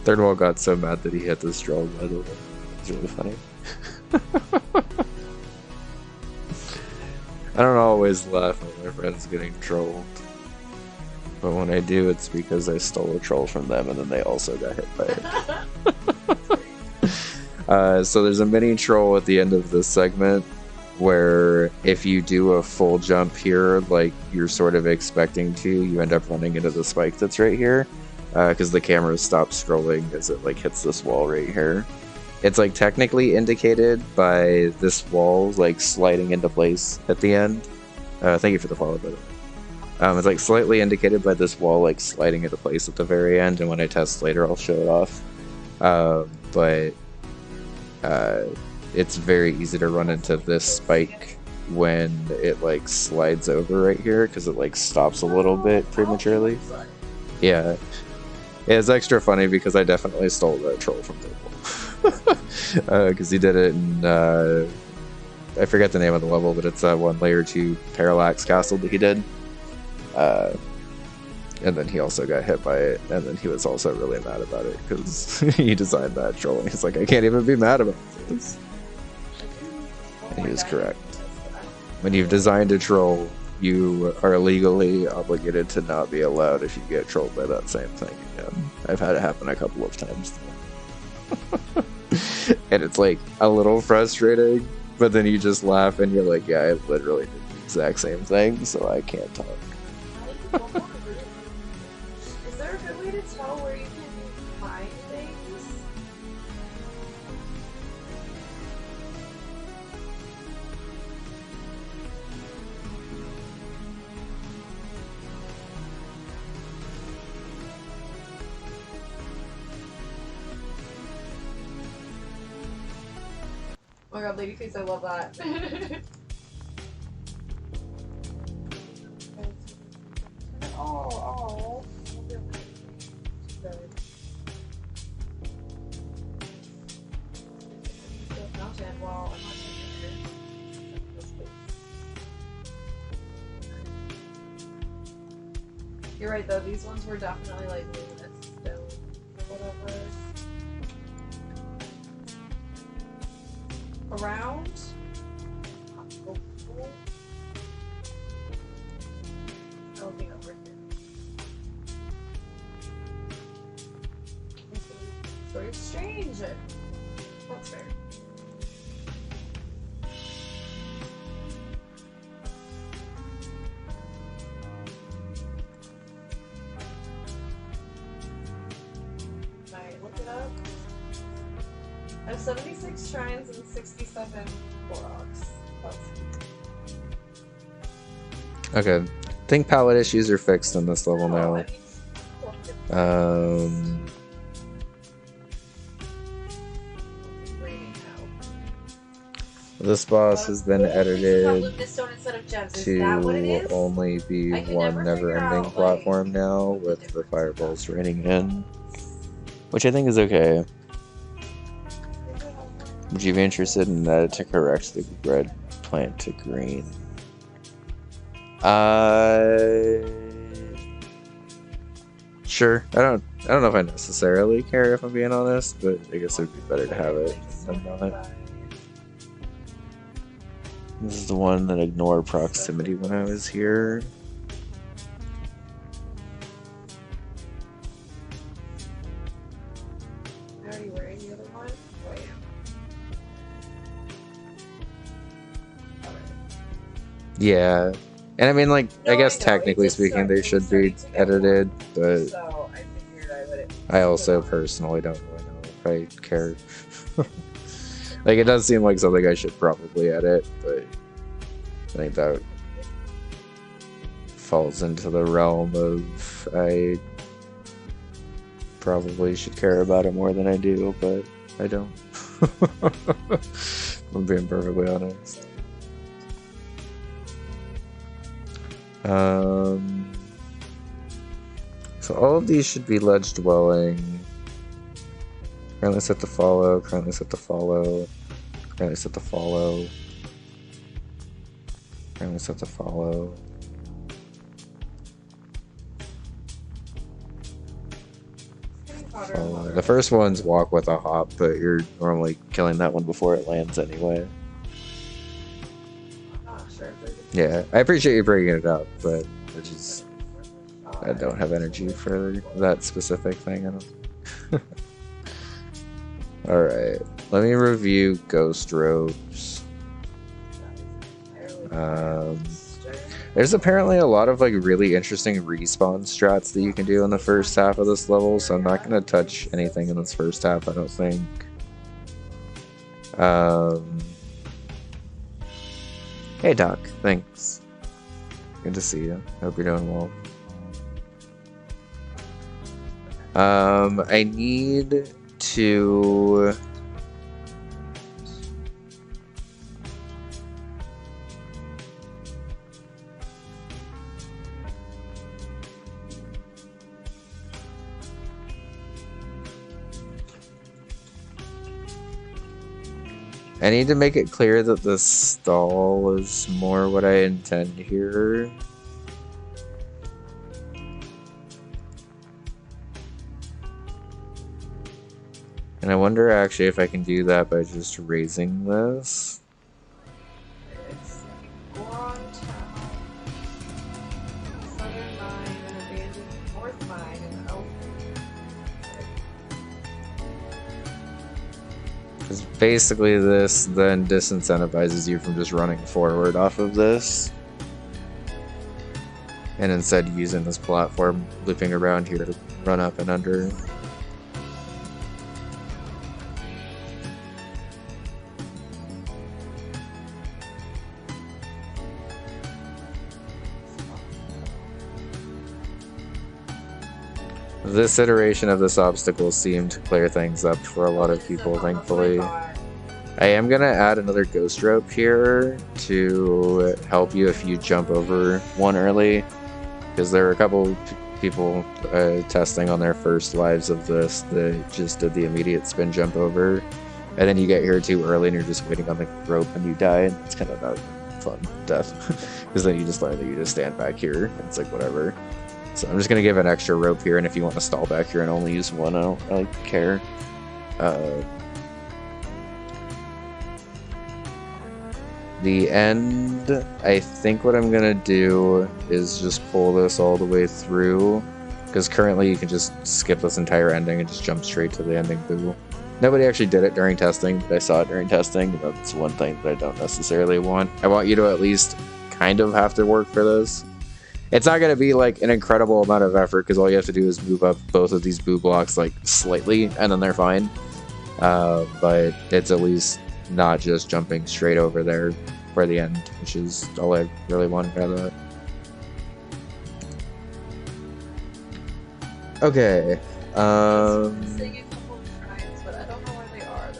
Third Wall got so mad that he hit this troll, by the way. It's really funny. I don't always laugh when my friends getting trolled. But when I do, it's because I stole a troll from them and then they also got hit by it. So there's a mini troll at the end of this segment where if you do a full jump here, like you're sort of expecting to, you end up running into the spike that's right here. Because the camera stops scrolling as it like hits this wall right here. It's like technically indicated by this wall like sliding into place at the end. Thank you for the follow, by the way. It's like slightly indicated by this wall like sliding into place at the very end, and when I test later I'll show it off. But it's very easy to run into this spike when it like slides over right here because it like stops a little bit prematurely. Yeah. It's extra funny because I definitely stole that troll from the wall. Because he did it in I forget the name of the level, but it's that one layer 2 parallax castle that he did. And then he also got hit by it, and then he was also really mad about it because he designed that troll, and he's like, I can't even be mad about this. And he was correct. When you've designed a troll, you are legally obligated to not be allowed if you get trolled by that same thing again. I've had it happen a couple of times. And it's like a little frustrating, but then you just laugh and you're like, yeah, I literally did the exact same thing, so I can't talk. Is there a good way to tell where you can find things? Oh my god, Ladyface, I love that. Oh. Good. Mountain. Well, I'm not here. You're right though, these ones were definitely like luminous stone or whatever. Around? I'll be over here. Very strange. That's fair. Alright, look it up. I have 76 shrines and 67 Koroks. Okay, I think palette issues are fixed on this level now. This boss has been edited to only be one never-ending platform now, with the fireballs raining in, which I think is okay. Would you be interested in that to correct the red plant to green? Sure. I don't know if I necessarily care, if I'm being honest, but I guess it'd be better to have it than not. This is the one that ignored proximity when I was here. Are you wearing the other one? Oh, Yeah. And I mean, like, no, I guess know. technically speaking, they should be edited, but so I figured I would. I also personally don't really know if I care. Like, it does seem like something I should probably edit, but I think that falls into the realm of I probably should care about it more than I do, but I don't. I'm being perfectly honest. So all of these should be ledge dwelling. Currently set to follow, currently set to follow, currently set to follow, currently set to follow. The first one's walk with a hop, but you're normally killing that one before it lands anyway. Yeah, I appreciate you bringing it up, but I don't have energy for that specific thing. I don't. Alright, let me review ghost robes. There's apparently a lot of like really interesting respawn strats that you can do in the first half of this level, so I'm not going to touch anything in this first half, I don't think. Hey Doc, thanks. Good to see you. Hope you're doing well. I need to... I need to make it clear that the stall is more what I intend here. And I wonder actually if I can do that by just raising this. It's Goron Town, Southern Mine, and abandoned North Mine, and Elf. Because basically this then disincentivizes you from just running forward off of this. And instead using this platform, looping around here to run up and under. This iteration of this obstacle seemed to clear things up for a lot of people, thankfully. I am going to add another ghost rope here to help you if you jump over one early, because there were a couple people testing on their first lives of this that just did the immediate spin jump over, and then you get here too early and you're just waiting on the rope and you die, and it's kind of not fun death, because then you just learn that you just stand back here, and it's like whatever. So I'm just going to give an extra rope here, and if you want to stall back here and only use one, I don't really care. The end, I think what I'm going to do is just pull this all the way through, because currently you can just skip this entire ending and just jump straight to the ending boo. Nobody actually did it during testing, but I saw it during testing, and that's one thing that I don't necessarily want. I want you to at least kind of have to work for this. It's not going to be like an incredible amount of effort, because all you have to do is move up both of these boo blocks like slightly, and then they're fine. But it's at least not just jumping straight over there for the end, which is all I really wanted out of that. Okay. Seeing a couple of shrines, but I don't know where they are.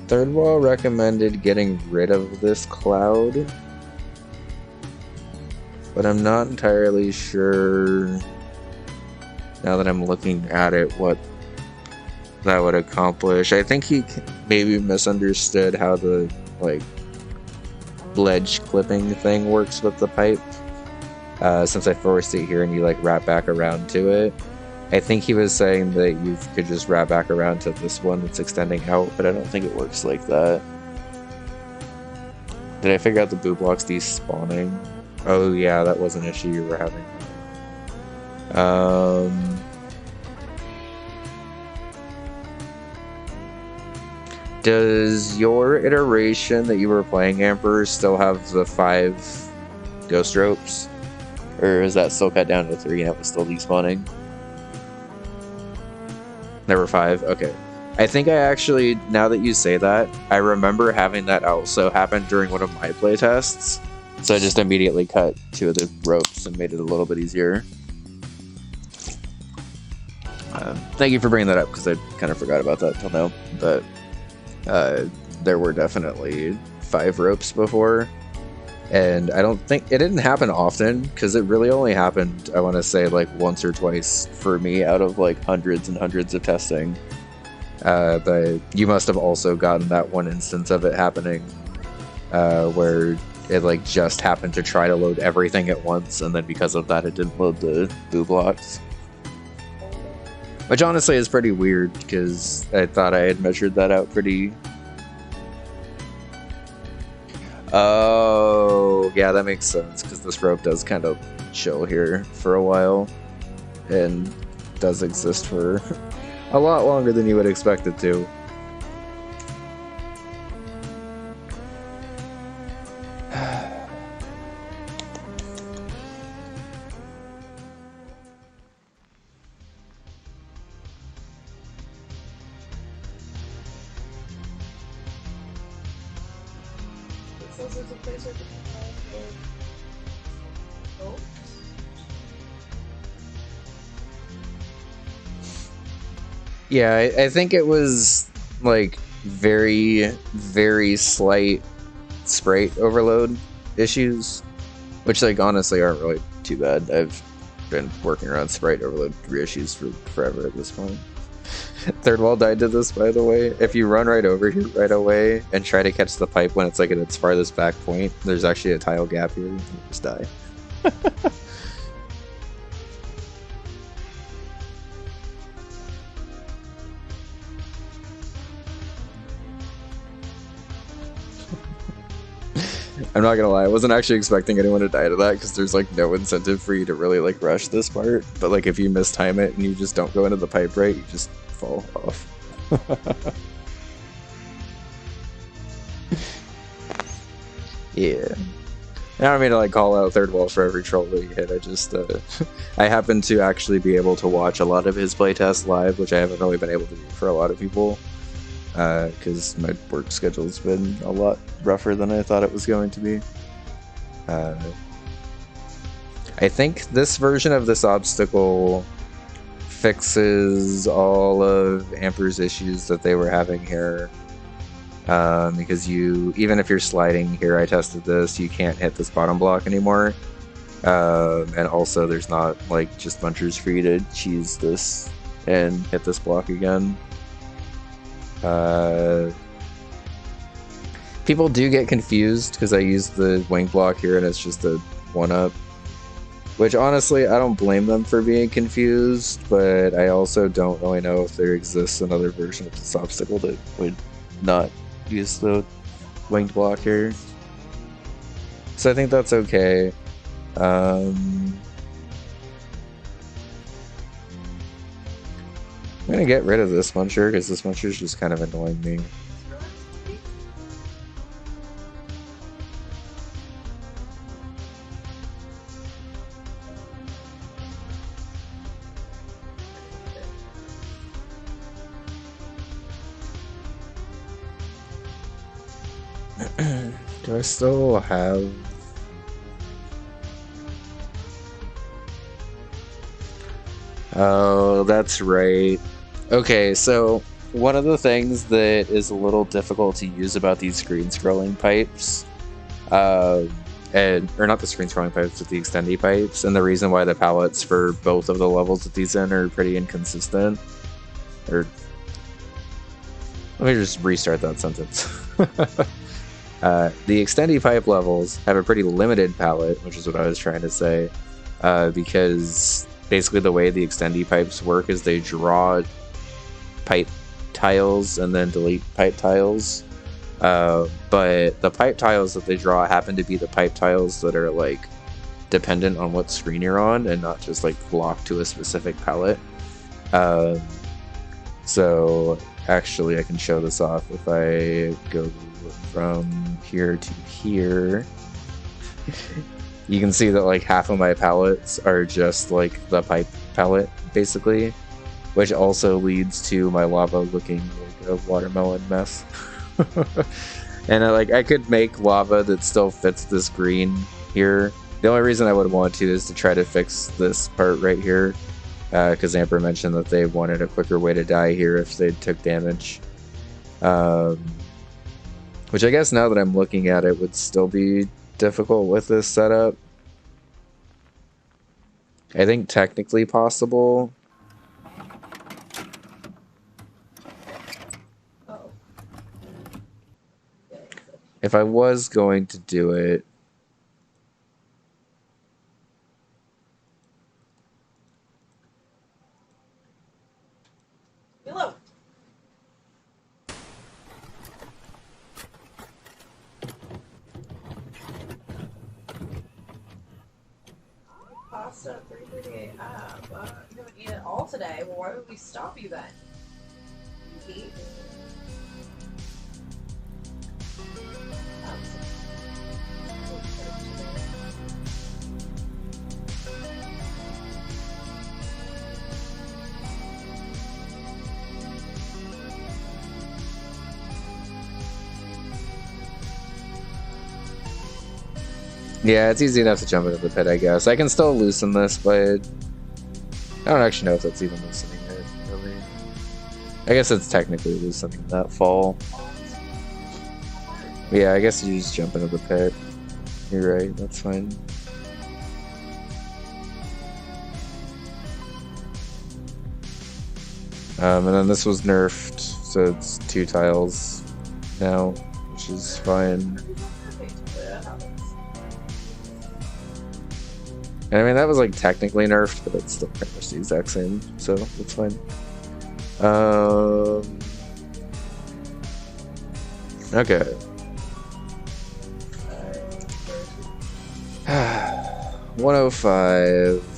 Third wall recommended getting rid of this cloud, but I'm not entirely sure, now that I'm looking at it, what that would accomplish. I think he maybe misunderstood how the like ledge clipping thing works with the pipe, since I forced it here and you like wrap back around to it. I think he was saying that you could just wrap back around to this one that's extending out, but I don't think it works like that. Did I figure out the boo blocks despawning? Oh yeah, that was an issue you were having. Does your iteration that you were playing, Emperor, still have the 5 ghost ropes? Or is that still cut down to 3 and it was still despawning? There were 5? Okay. I think I actually, now that you say that, I remember having that also happen during one of my playtests. So I just immediately cut 2 of the ropes and made it a little bit easier. Thank you for bringing that up, because I kind of forgot about that till now. But there were definitely 5 ropes before. And I don't think, it didn't happen often, because it really only happened, I want to say, like once or twice for me out of like hundreds and hundreds of testing. But you must have also gotten that one instance of it happening, where it like just happened to try to load everything at once, and then because of that it didn't load the boo blocks. Which honestly is pretty weird, because I thought I had measured that out pretty... Oh, yeah, that makes sense, because this rope does kind of chill here for a while, and does exist for a lot longer than you would expect it to. Yeah, I think it was like very, very slight sprite overload issues, which like honestly aren't really too bad. I've been working around sprite overload reissues for forever at this point. Third wall died to this, by the way. If you run right over here right away and try to catch the pipe when it's like at its farthest back point, there's actually a tile gap here. You just die. I'm not gonna lie, I wasn't actually expecting anyone to die to that because there's like no incentive for you to really like rush this part. But like if you mistime it and you just don't go into the pipe right, you just fall off. Yeah. I don't mean to like call out third wall for every troll that you hit. I just I happen to actually be able to watch a lot of his playtests live, which I haven't really been able to do for a lot of people. Because my work schedule's been a lot rougher than I thought it was going to be. I think this version of this obstacle fixes all of Amper's issues that they were having here. Because even if you're sliding here, I tested this, you can't hit this bottom block anymore. And also there's not like just bunchers for you to cheese this and hit this block again. People do get confused because I use the wing block here and it's just a 1-up. Which honestly, I don't blame them for being confused, but I also don't really know if there exists another version of this obstacle that would not use the winged block here. So I think that's okay. I'm gonna get rid of this muncher because this muncher is just kind of annoying me. Do I still have... Oh, that's right. Okay, so one of the things that is a little difficult to use about these screen scrolling pipes, or not the screen scrolling pipes, but the extendy pipes, and the reason why the palettes for both of the levels that these in are pretty inconsistent, or let me just restart that sentence. The extendy pipe levels have a pretty limited palette, which is what I was trying to say, because basically the way the extendy pipes work is they draw pipe tiles and then delete pipe tiles. But the pipe tiles that they draw happen to be the pipe tiles that are like dependent on what screen you're on and not just like locked to a specific palette. So actually I can show this off if I go from here to here. You can see that like half of my palettes are just like the pipe palette basically, which also leads to my lava looking like a watermelon mess. And I could make lava that still fits this green here. The only reason I would want to is to try to fix this part right here, because Amper mentioned that they wanted a quicker way to die here if they took damage. Which I guess now that I'm looking at it would still be difficult with this setup. I think technically possible. Oh. If I was going to do it, Hello. Pasta 338 app. You haven't eaten it all today. Well, why would we stop you then? Eat. yeah, it's easy enough to jump into the pit, I guess. I can still loosen this, but I don't actually know if that's even loosening it, really. I guess it's technically loosening that fall. Yeah, I guess you just jump into the pit. You're right, that's fine. And then this was nerfed, so it's 2 tiles now, which is fine. And I mean, that was like technically nerfed, but it's still pretty much the exact same, so it's fine. Okay. 105.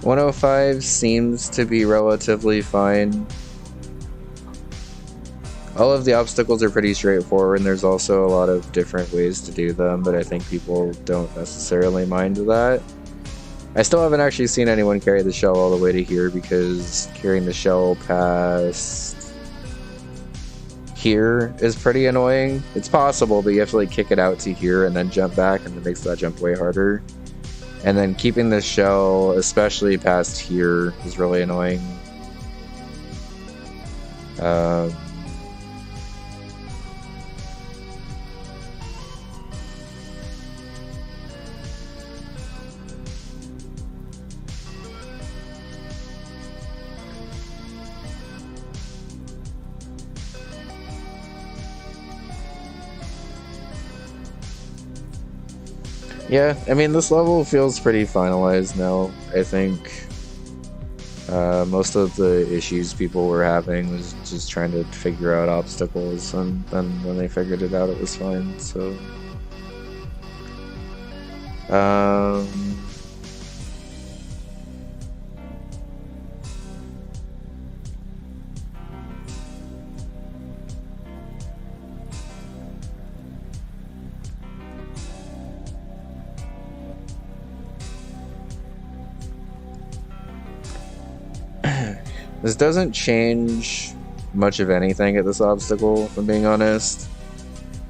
105 seems to be relatively fine. All of the obstacles are pretty straightforward, and there's also a lot of different ways to do them, but I think people don't necessarily mind that. I still haven't actually seen anyone carry the shell all the way to here, because carrying the shell past here is pretty annoying. It's possible, but you have to like kick it out to here and then jump back, and it makes that jump way harder. And then keeping the shell, especially past here, is really annoying. Yeah, I mean, this level feels pretty finalized now. I think most of the issues people were having was just trying to figure out obstacles, and then when they figured it out, it was fine, so... This doesn't change much of anything at this obstacle, if I'm being honest.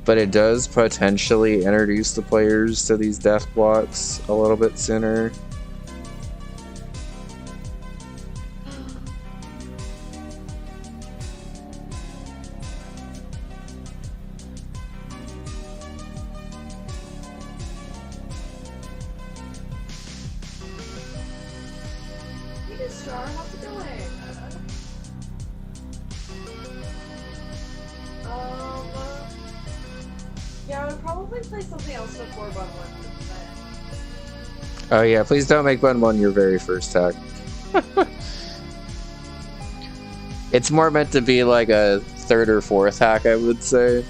But it does potentially introduce the players to these death blocks a little bit sooner. How's it going? Yeah, I would probably play something else before bun 1. Oh yeah, please don't make bun 1 your very first hack. It's more meant to be like a 3rd or 4th hack, I would say.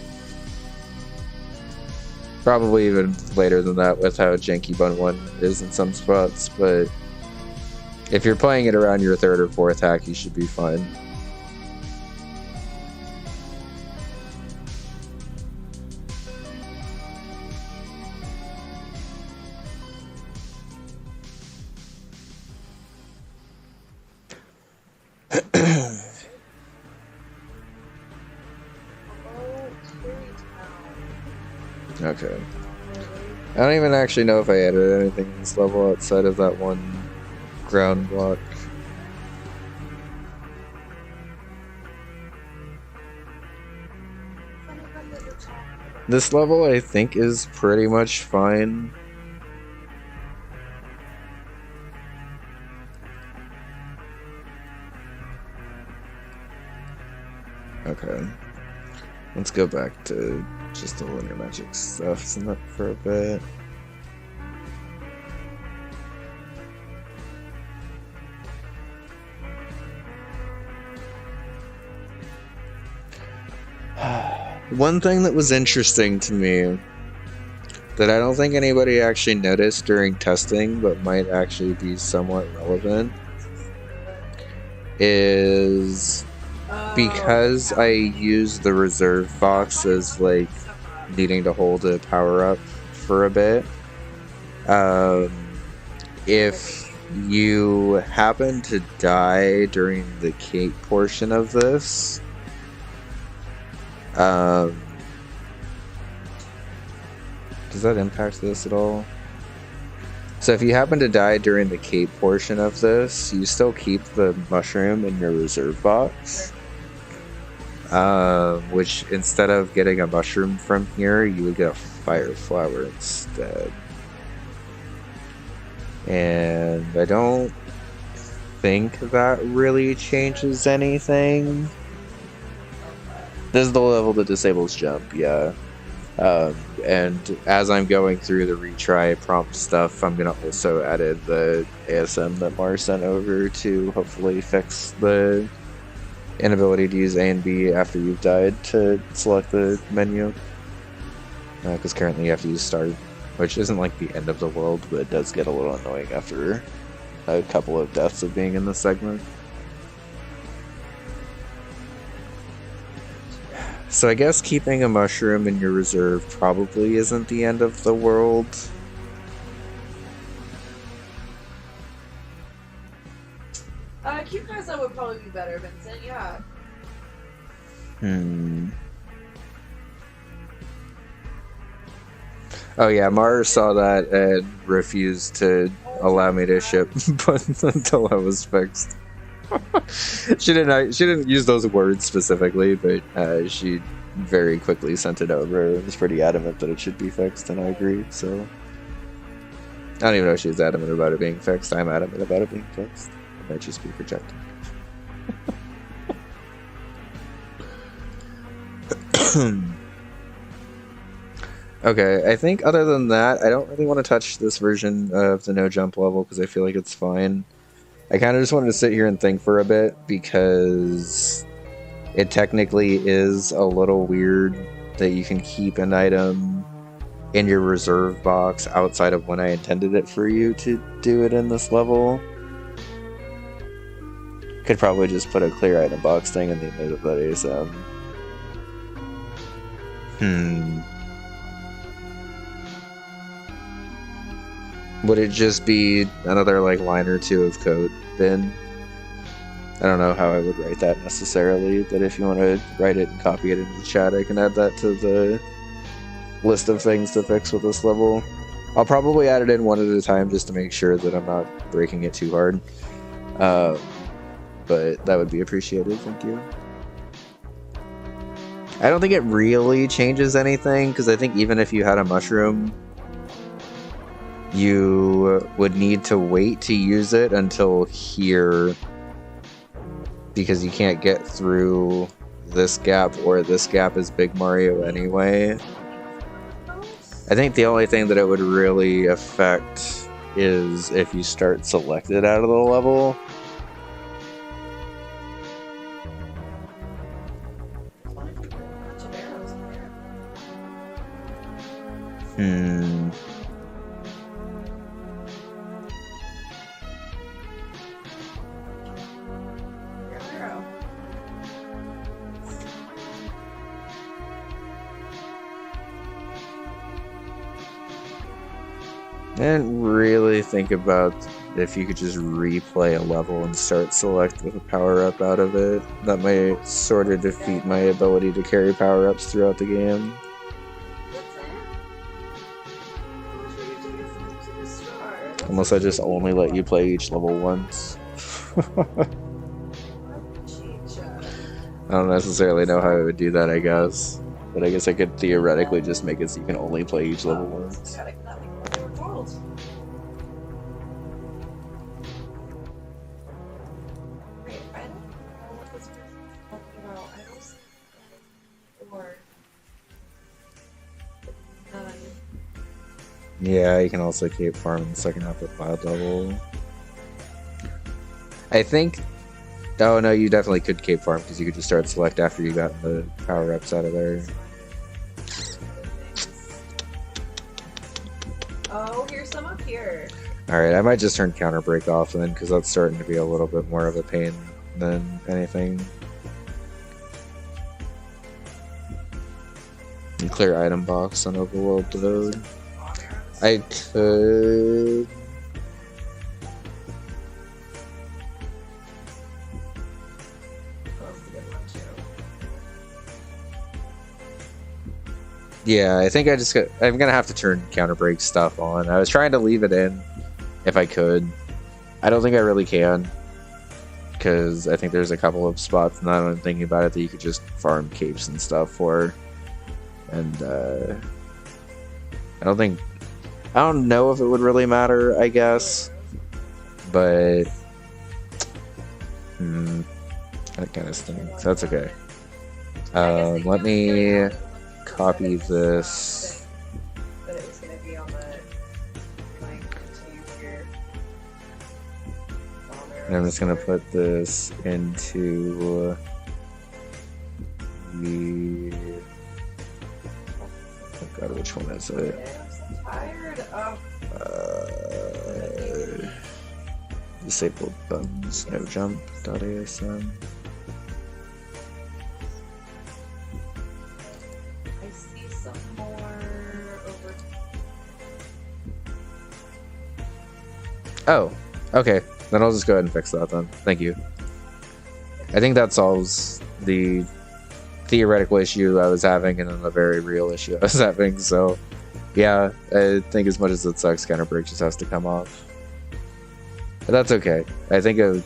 Probably even later than that with how janky bun 1 is in some spots, but if you're playing it around your 3rd or 4th hack, you should be fine. Okay. I don't even actually know if I added anything in this level outside of that one ground block. This level, I think, is pretty much fine. Okay. Let's go back to just the linear magic stuff in that for a bit. One thing that was interesting to me that I don't think anybody actually noticed during testing, but might actually be somewhat relevant, is because I use the reserve box as like needing to hold a power up for a bit. If you happen to die during the cape portion of this, does that impact this at all? So if you happen to die during the cape portion of this, you still keep the mushroom in your reserve box. Which instead of getting a mushroom from here, you would get a fire flower instead. And I don't think that really changes anything. This is the level that disables jump, yeah. And as I'm going through the retry prompt stuff, I'm gonna also add in the ASM that Mar sent over to hopefully fix the inability to use A and B after you've died to select the menu. Because currently you have to use start, which isn't like the end of the world, but it does get a little annoying after a couple of deaths of being in this segment. So I guess keeping a mushroom in your reserve probably isn't the end of the world. Cute Kaiser would probably be better, Vincent, yeah. Oh yeah, Mars saw that and refused to allow me to ship buttons until I was fixed. She didn't use those words specifically, but she very quickly sent it over and was pretty adamant that it should be fixed, and I agreed, so... I don't even know if she was adamant about it being fixed. I'm adamant about it being fixed. It might just be projected. Okay, I think other than that, I don't really want to touch this version of the no jump level because I feel like it's fine. I kind of just wanted to sit here and think for a bit because it technically is a little weird that you can keep an item in your reserve box outside of when I intended it for you to do it in this level. Could probably just put a clear item box thing in the end of that ASM. Would it just be another like line or two of code then? I don't know how I would write that necessarily, but if you want to write it and copy it into the chat, I can add that to the list of things to fix with this level. I'll probably add it in one at a time just to make sure that I'm not breaking it too hard. But that would be appreciated, thank you. I don't think it really changes anything, because I think even if you had a mushroom, you would need to wait to use it until here, because you can't get through this gap, or this gap is Big Mario anyway. I think the only thing that it would really affect is if you start selected out of the level. I didn't really think about if you could just replay a level and start select with a power-up out of it. That might sort of defeat my ability to carry power-ups throughout the game. Unless I just only let you play each level once. I don't necessarily know how I would do that, I guess. But I guess I could theoretically just make it so you can only play each level once. Yeah, you can also keep farming the second half of cloud level. I think... Oh no, you definitely could cape farm because you could just start select after you got the power-ups out of there. Oh, here's some up here. Alright, I might just turn counter break off then because that's starting to be a little bit more of a pain than anything. And clear item box on overworld load. I could... Yeah, I think I'm gonna have to turn counter break stuff on. I was trying to leave it in if I could. I don't think I really can, because I think there's a couple of spots now that I'm thinking about it that you could just farm capes and stuff for. And I don't know if it would really matter, I guess, but That kind of stinks. That's okay. Let me copy this. That it was going to be on the line to here. And I'm just gonna put this into the. Oh god, which one is it? I'm so tired of. Disabled buttons, no jump. .asm. I see some more over. Oh, okay. Then I'll just go ahead and fix that then. Thank you. I think that solves the theoretical issue I was having and then the very real issue I was having. So, yeah, I think as much as it sucks, Counterbreak just has to come off. But that's okay. I think I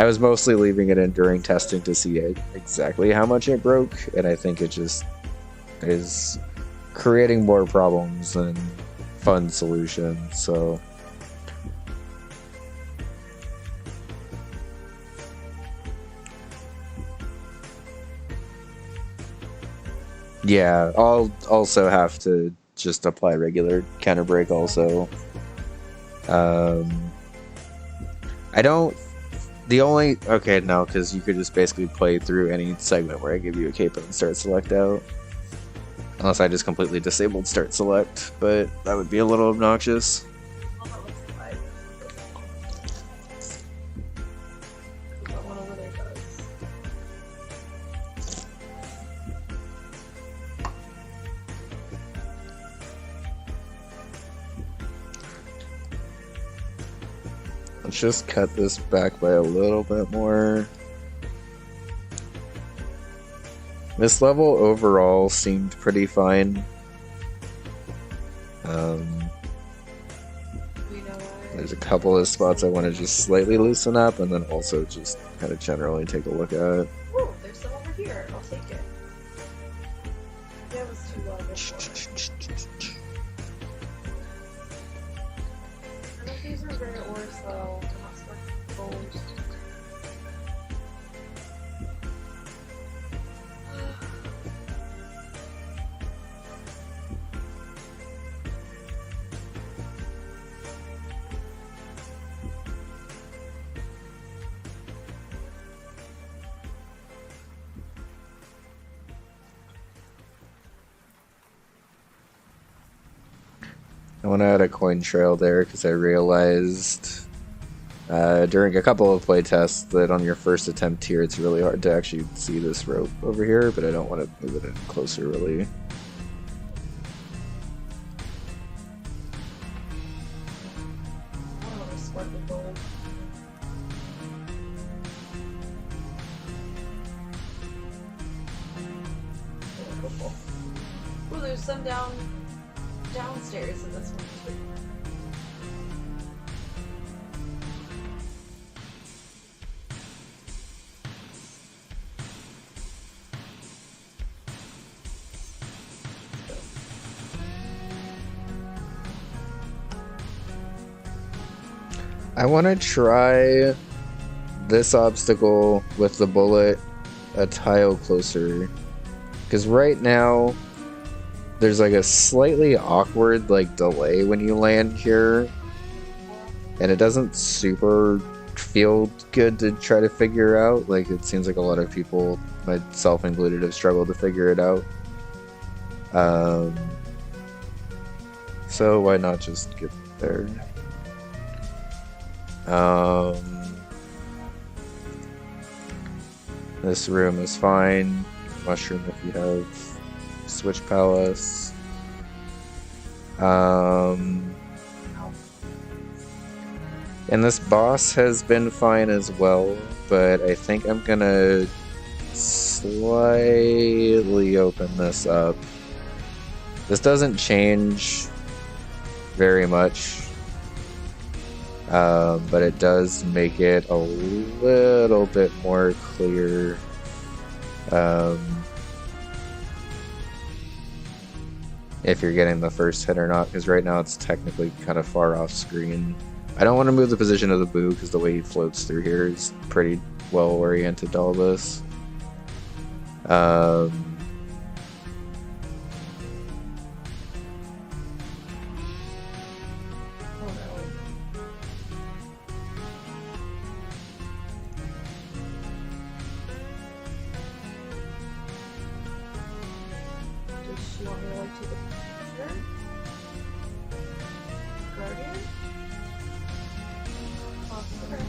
was mostly leaving it in during testing to see exactly how much it broke, and I think it just is creating more problems than fun solutions. So. Yeah, I'll also have to just apply regular Counterbreak also. Okay, no, because you could just basically play through any segment where I give you a cape and start select out. Unless I just completely disabled start select, but that would be a little obnoxious. Let's just cut this back by a little bit more. This level overall seemed pretty fine. There's a couple of spots I want to just slightly loosen up, and then also just kind of generally take a look at. Ooh, there's some over here. I'll take it. That was too long before. I know these are rare ores though. I'm not sparking gold. I want to add a coin trail there because I realized during a couple of playtests that on your first attempt here it's really hard to actually see this rope over here, but I don't want to move it in closer really. I want to spark the gold. Ooh, there's some downstairs in this one too. I want to try this obstacle with the bullet a tile closer, because right now there's like a slightly awkward like delay when you land here, and it doesn't super feel good to try to figure out. Like, it seems like a lot of people, myself included, have struggled to figure it out. So why not just get there? This room is fine. Mushroom if you have Switch Palace. And this boss has been fine as well, but I think I'm gonna slightly open this up. This doesn't change very much, but it does make it a little bit more clear. If you're getting the first hit or not, because right now it's technically kind of far off screen. I don't want to move the position of the boo because the way he floats through here is pretty well oriented to all this. Does she want me to like take a picture? Guardian? Oh, okay.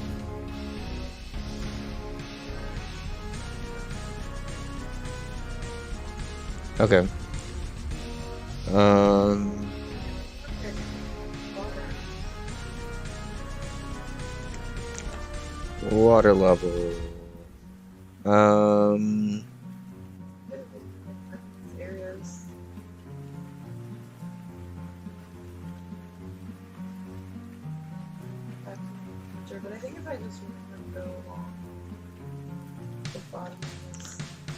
Okay. Water level. Areas. Sure, but I think if I just go along the bottom.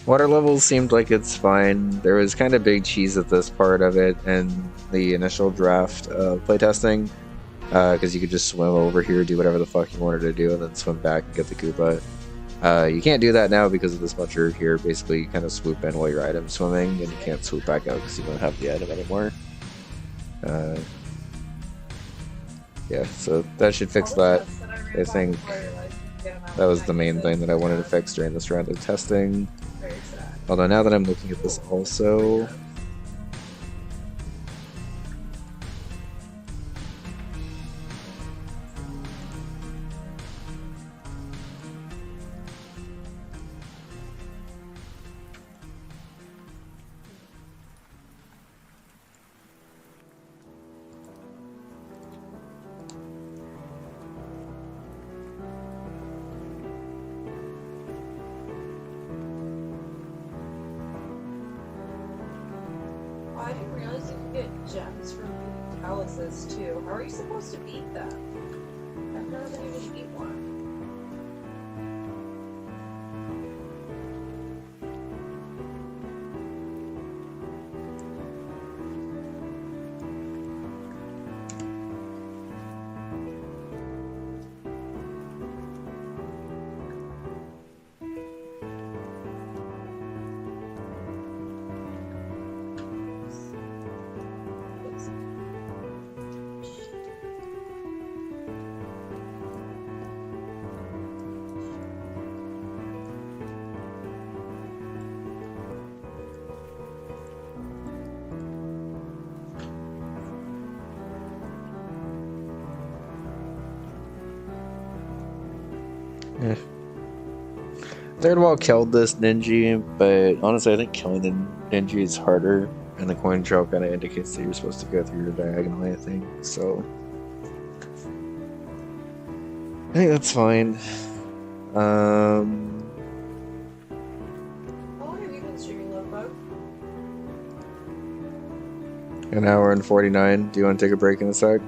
Water levels seemed like it's fine. There was kind of big cheese at this part of it and the initial draft playtesting, because you could just swim over here, do whatever the fuck you wanted to do, and then swim back and get the Koopa. You can't do that now because of this muncher here. Basically, you kind of swoop in while your item's swimming, and you can't swoop back out because you don't have the item anymore. Yeah, so that should fix that. I think that was the main thing that I wanted to fix during this round of testing. Although now that I'm looking at this also... I didn't realize you could get gems from palaces too. How are you supposed to beat that? I've never been able to beat one. Third wall killed this Ninja, but honestly I think killing the Ninja is harder, and the coin drop kind of indicates that you're supposed to go through your diagonally, I think, so... I think that's fine. How long have you been streaming, Lovebug? An hour and 49. Do you want to take a break in a sec?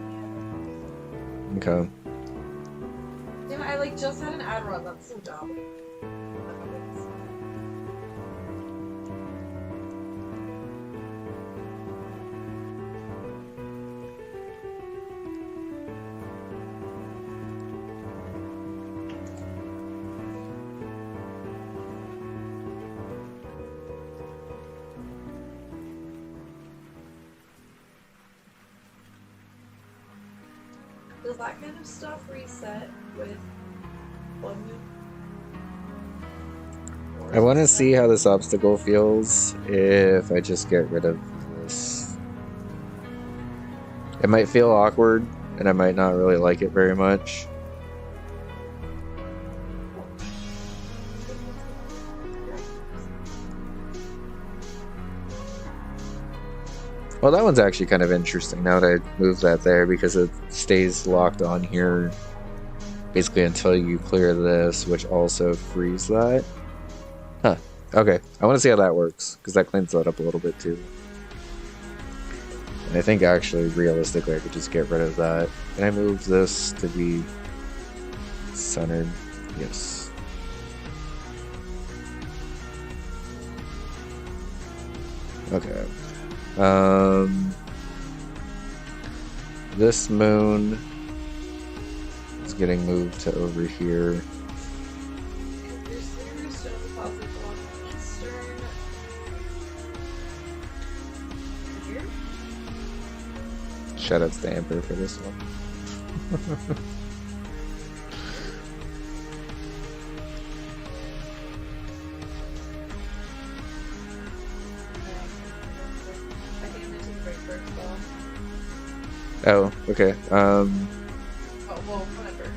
Okay. Damn, I like just had an ad run, that's so dumb. Does that kind of stuff reset with Blood Moon? I want to see how this obstacle feels if I just get rid of this. It might feel awkward, and I might not really like it very much. Well, that one's actually kind of interesting now that I moved that there, because it stays locked on here basically until you clear this, which also frees that. Huh. Okay. I want to see how that works, because that cleans that up a little bit too. And I think actually, realistically, I could just get rid of that. Can I move this to be centered? Yes. Okay. This moon getting moved to over here. Your series stone deposits along the eastern. Here? Shout out to Amber for this one. I think I'm gonna take a break first, though. Oh, okay. Oh, well, whatever.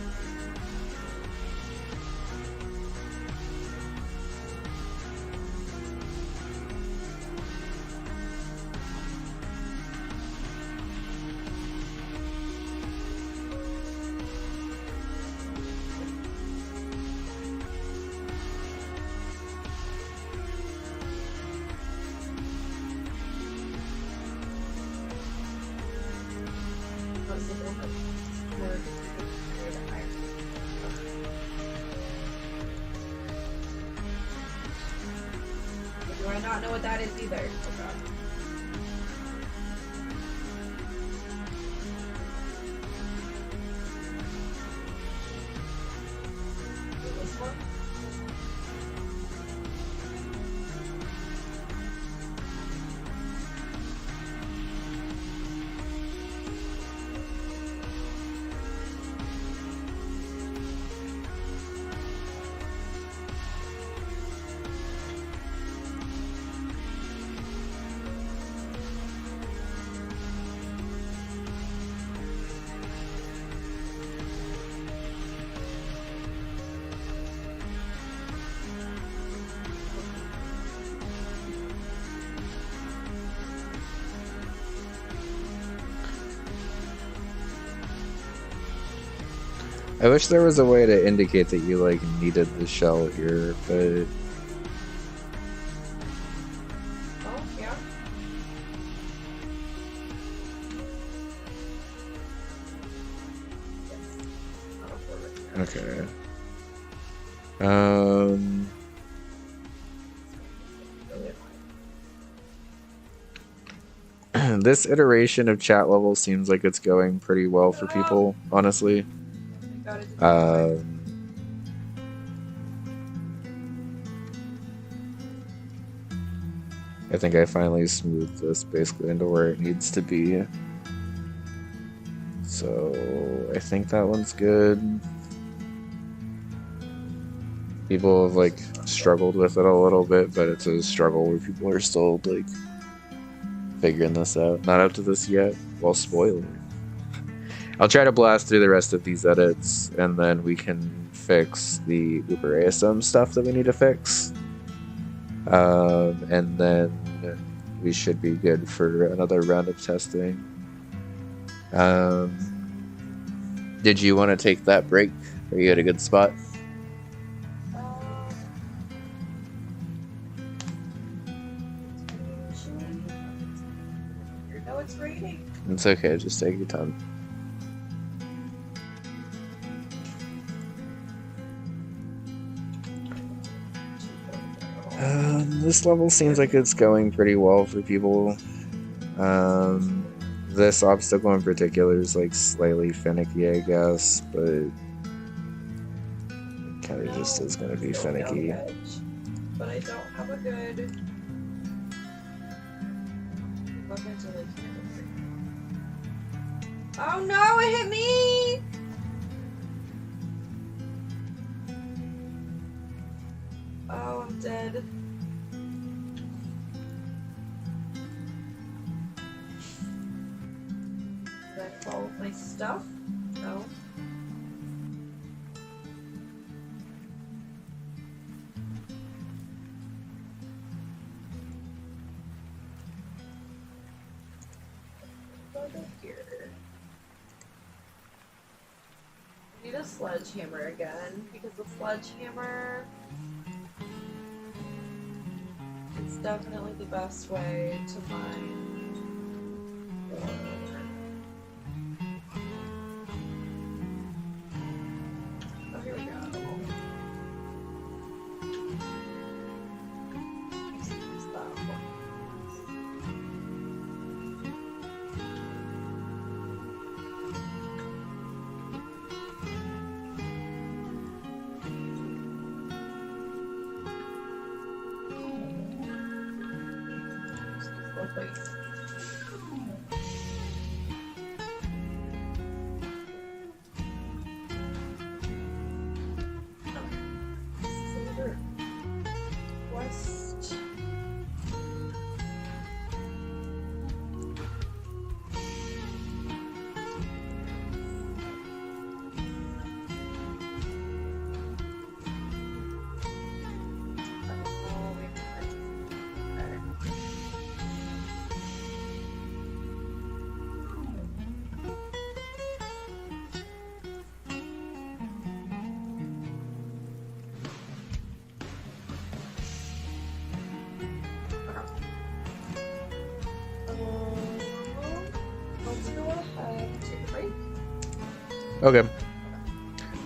What's the one that word? Do I not know what that is either? Oh god. This one? I wish there was a way to indicate that you like needed the shell here, but Oh, yeah. okay. Um, this iteration of chat level seems like it's going pretty well for people, honestly. Got it. I think I finally smoothed this basically into where it needs to be. So I think that one's good. People have like struggled with it a little bit, but it's a struggle where people are still like figuring this out. Not up to this yet. Well, spoiler. I'll try to blast through the rest of these edits, and then we can fix the Uber ASM stuff that we need to fix. And then we should be good for another round of testing. Did you want to take that break? Are you at a good spot? No, it's raining. It's okay, just take your time. This level seems like it's going pretty well for people. This obstacle in particular is like slightly finicky, I guess, but it kind of just is going to be finicky. But I don't have a good. Oh no! It hit me! Oh, I'm dead. Did I fall with my stuff? No. Go here. I need a sledgehammer again because the sledgehammer is definitely the best way to mine ore. Oh, here we go. Let's use that one. both ways. West. Let's go ahead and take a break. Okay.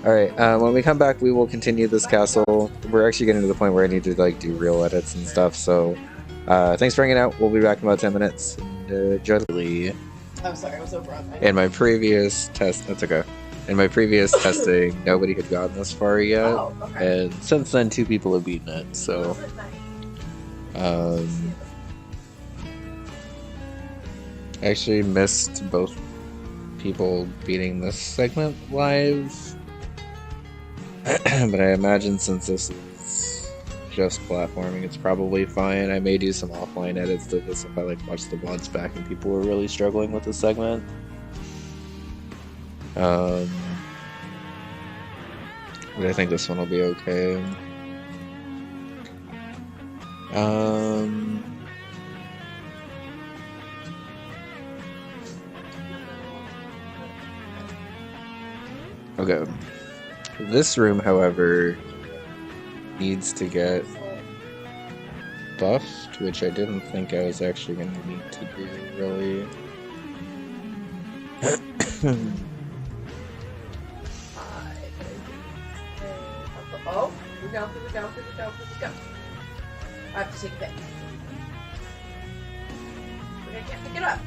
Alright, when we come back, we will continue this castle. We're actually getting to the point where I need to like do real edits and stuff, so thanks for hanging out. We'll be back in about 10 minutes. Enjoy the lead. I'm sorry, I was over on my In my previous test, that's okay. In my previous testing, nobody had gotten this far yet, Oh, okay. and since then, 2 people have beaten it. So, I actually missed both people beating this segment live, but I imagine since this is just platforming, it's probably fine. I may do some offline edits to this if I like watch the VODs back and people were really struggling with this segment. But I think this one will be okay. Okay. This room, however, needs to get buffed, which I didn't think I was actually going to need to do, really. Oh, we go. I have to take a pick. I can't pick it up.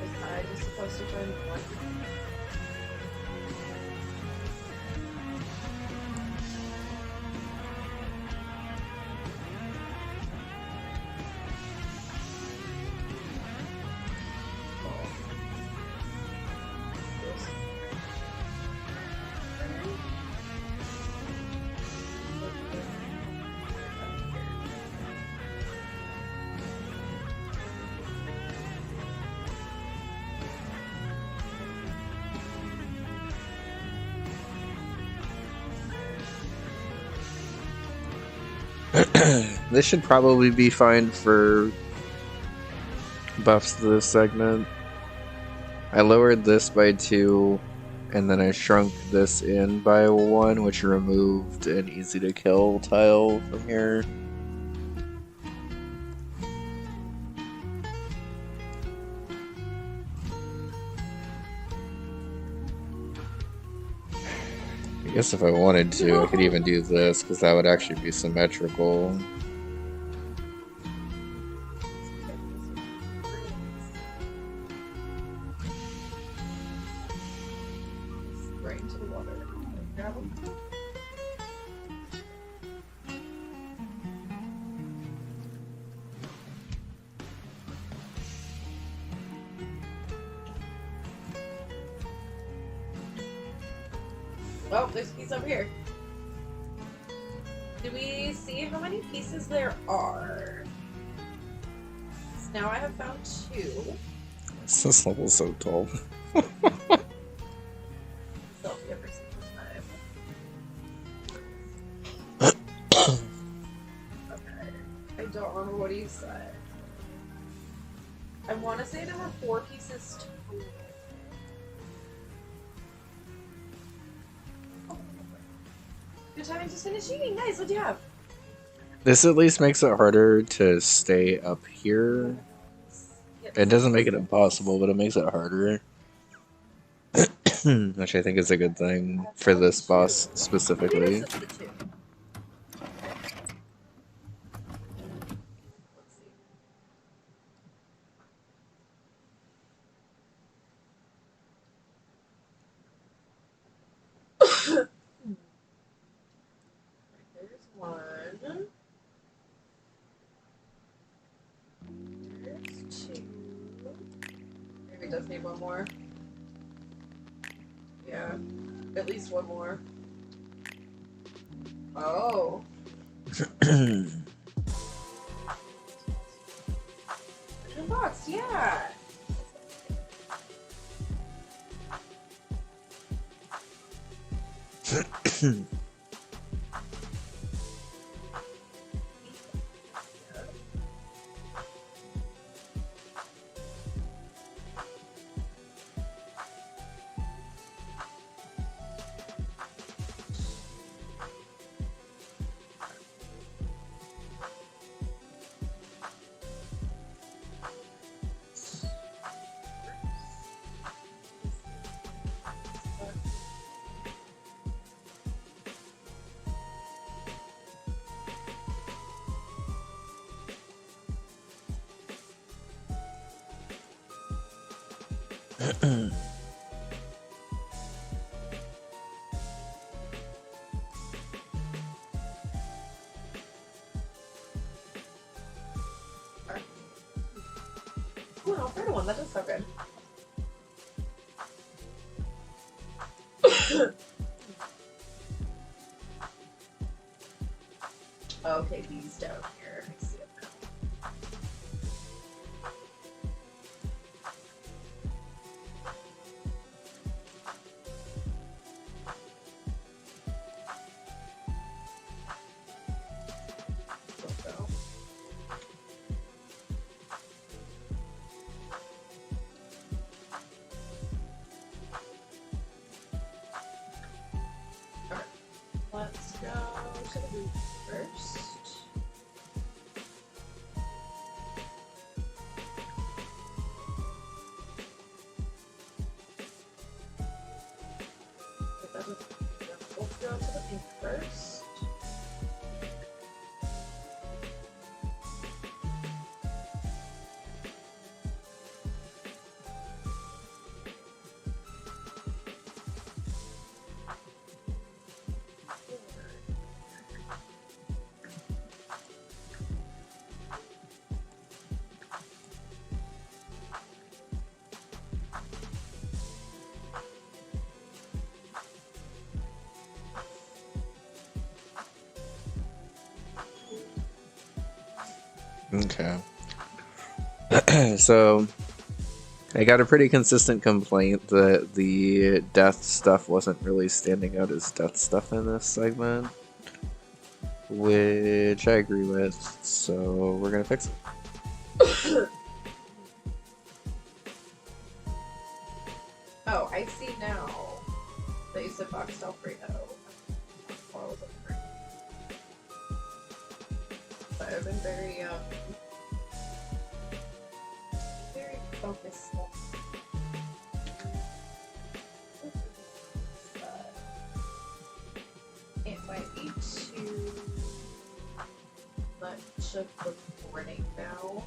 Was I just supposed to join one? This should probably be fine for buffs to this segment. I lowered this by 2, and then I shrunk this in by 1, which removed an easy to kill tile from here. I guess if I wanted to, I could even do this, because that would actually be symmetrical. Right into the water. Grab them. Oh, there's a piece over here. Do we see how many pieces there are? So now I have found 2. This level's so tall. Selfie every single time. Okay. I don't remember what he said. I want to say there were 4 pieces total. Good time to finish eating. Nice. What do you have? This at least makes it harder to stay up here. Yes. It doesn't make it impossible, but it makes it harder. Which I think is a good thing for this boss specifically. Maybe this is the 2. Let's see. it does need one more. Yeah, at least one more. Oh. Box, yeah. Ooh, an Alfredo one, that is so good. Okay, these down here. I see it now. Let's go. Okay, let's go to the booth first. Let's go to the pink first. Okay. So I got a pretty consistent complaint that the death stuff wasn't really standing out as death stuff in this segment, which I agree with, so we're gonna fix it. Oh, I see now that you said boxed Alfredo. Or was it free? But I've been very focused. It might be too much of the morning now.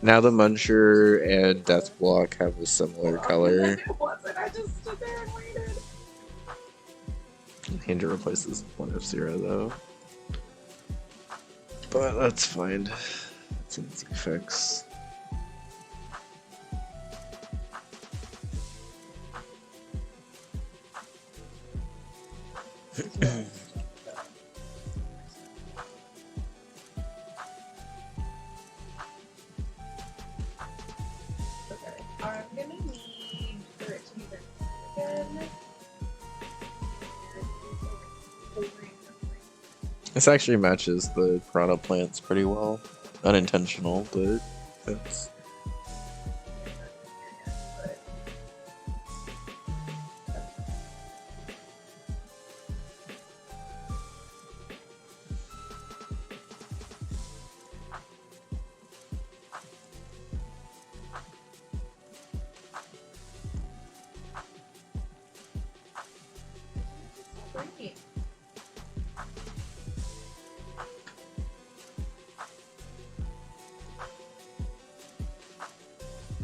Now the Muncher and Death Block have a similar color. It wasn't. I just stood there and waited. Hinder replaces one F-Zero though. But that's fine. It's an easy fix. Okay, I'm gonna need for it to be done again. This actually matches the piranha plants pretty well. Unintentional, but it's... Great.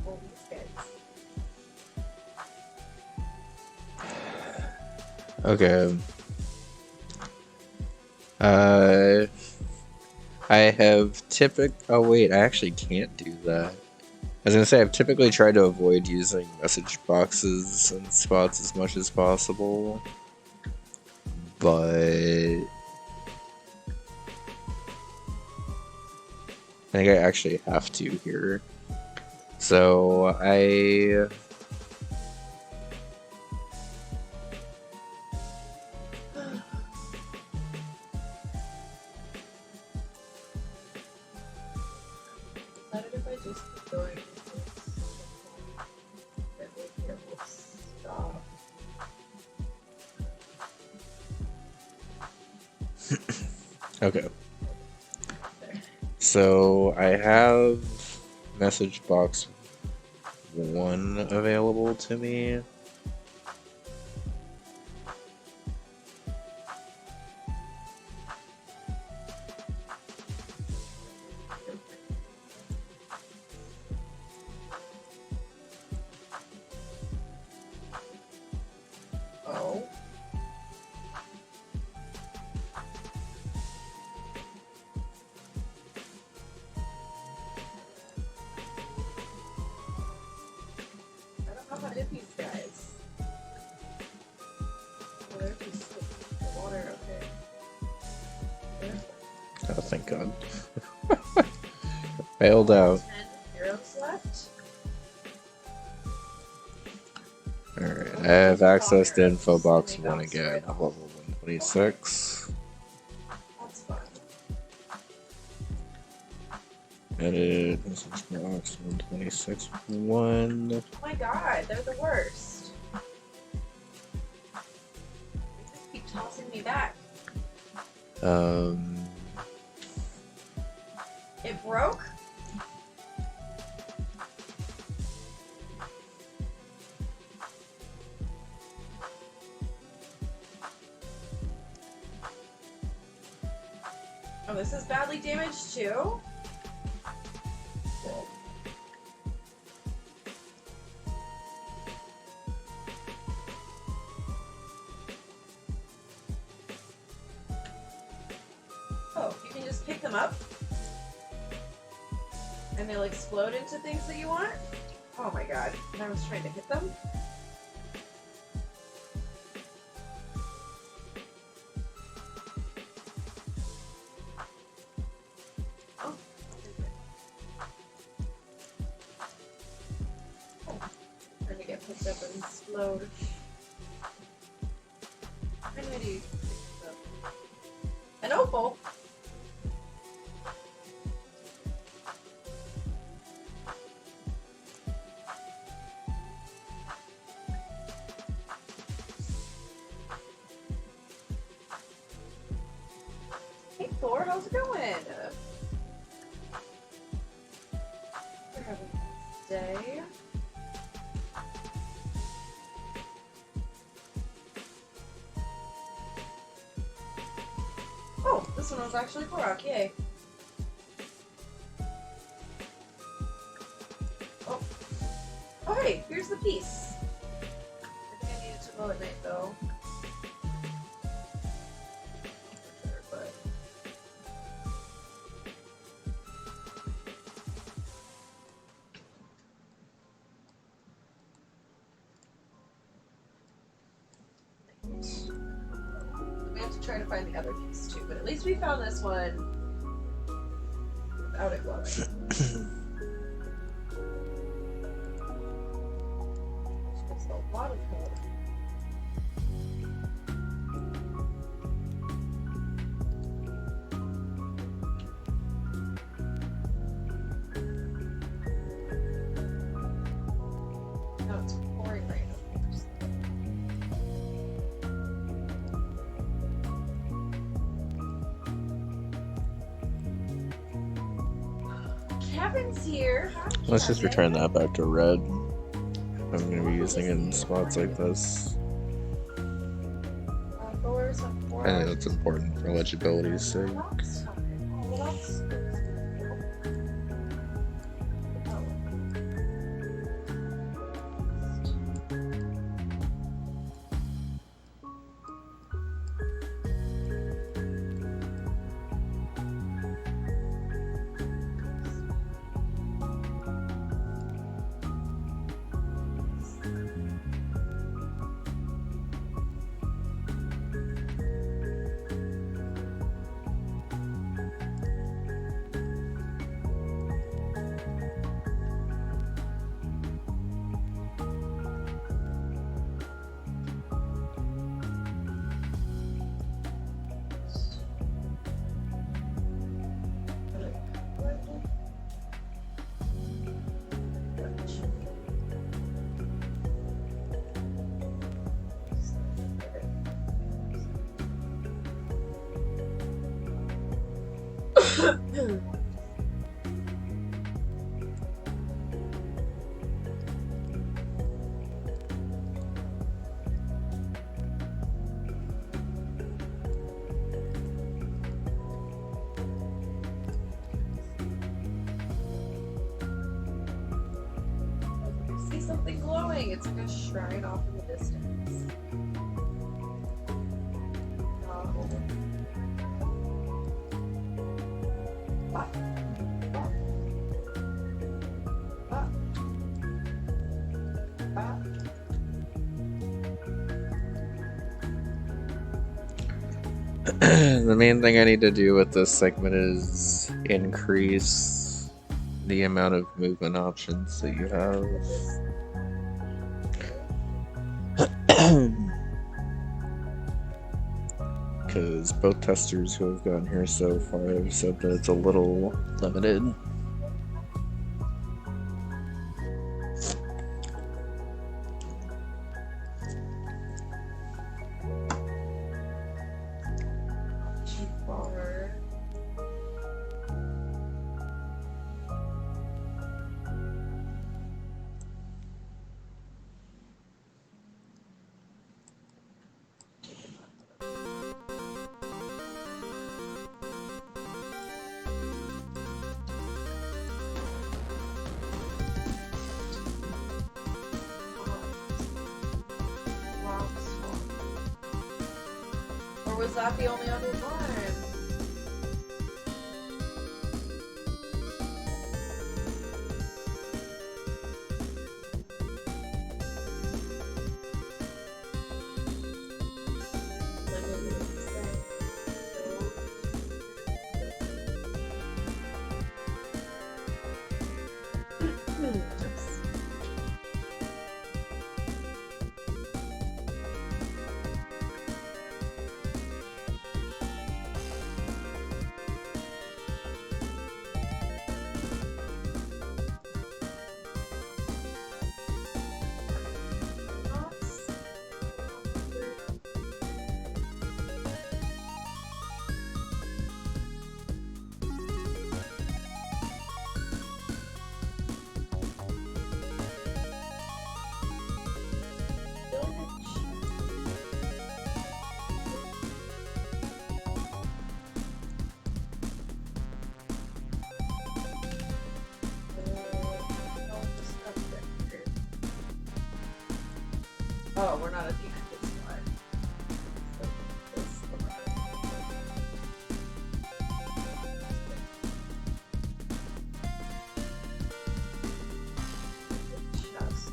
All these guys. Okay. I have oh wait, I actually can't do that. I was gonna say I've typically tried to avoid using message boxes and spots as much as possible, but I think I actually have to here. So I decided if I just keep going, that it will stop. okay. So I have message box 1 available to me. Oh. I don't know how to hit these guys. Oh, they're just the water, okay. Oh, thank God. Failed out. 10 heroes left. Alright, I have access to info box 1 again, level 126. That's fun. Edit message box 126 1. Oh my god, they're the worst. They just keep tossing me back. It broke? Oh, this is badly damaged too? Oh, you can just pick them up? And they'll explode into things that you want? Oh my god. And I was trying to hit them? Oh. Trying to get picked up and explode. How do you pick this up? An opal? Hey Thor, how's it going? We're having a nice day. Oh, this one was actually Korok, yay. Oh. Oh hey, here's the piece. I think I needed to go at night though. For sure, but we have to try to find the other piece too, but at least we found this one without it glowing. It's a lot of color. Now it's pouring rain over here. Kevin's here. Hi, Let's just Kevin. return that back to red. I'm going to be using it in spots like this. Thor's on I think that's important for legibility's sake. That's fine. Oh, well, that's See something glowing. It's like a shrine off in the distance. The main thing I need to do with this segment is increase the amount of movement options that you have. Because both testers who have gotten here so far have said that it's a little limited. Or was that the only other one? Oh, we're not at the end. It's fine. It's the run. Chest.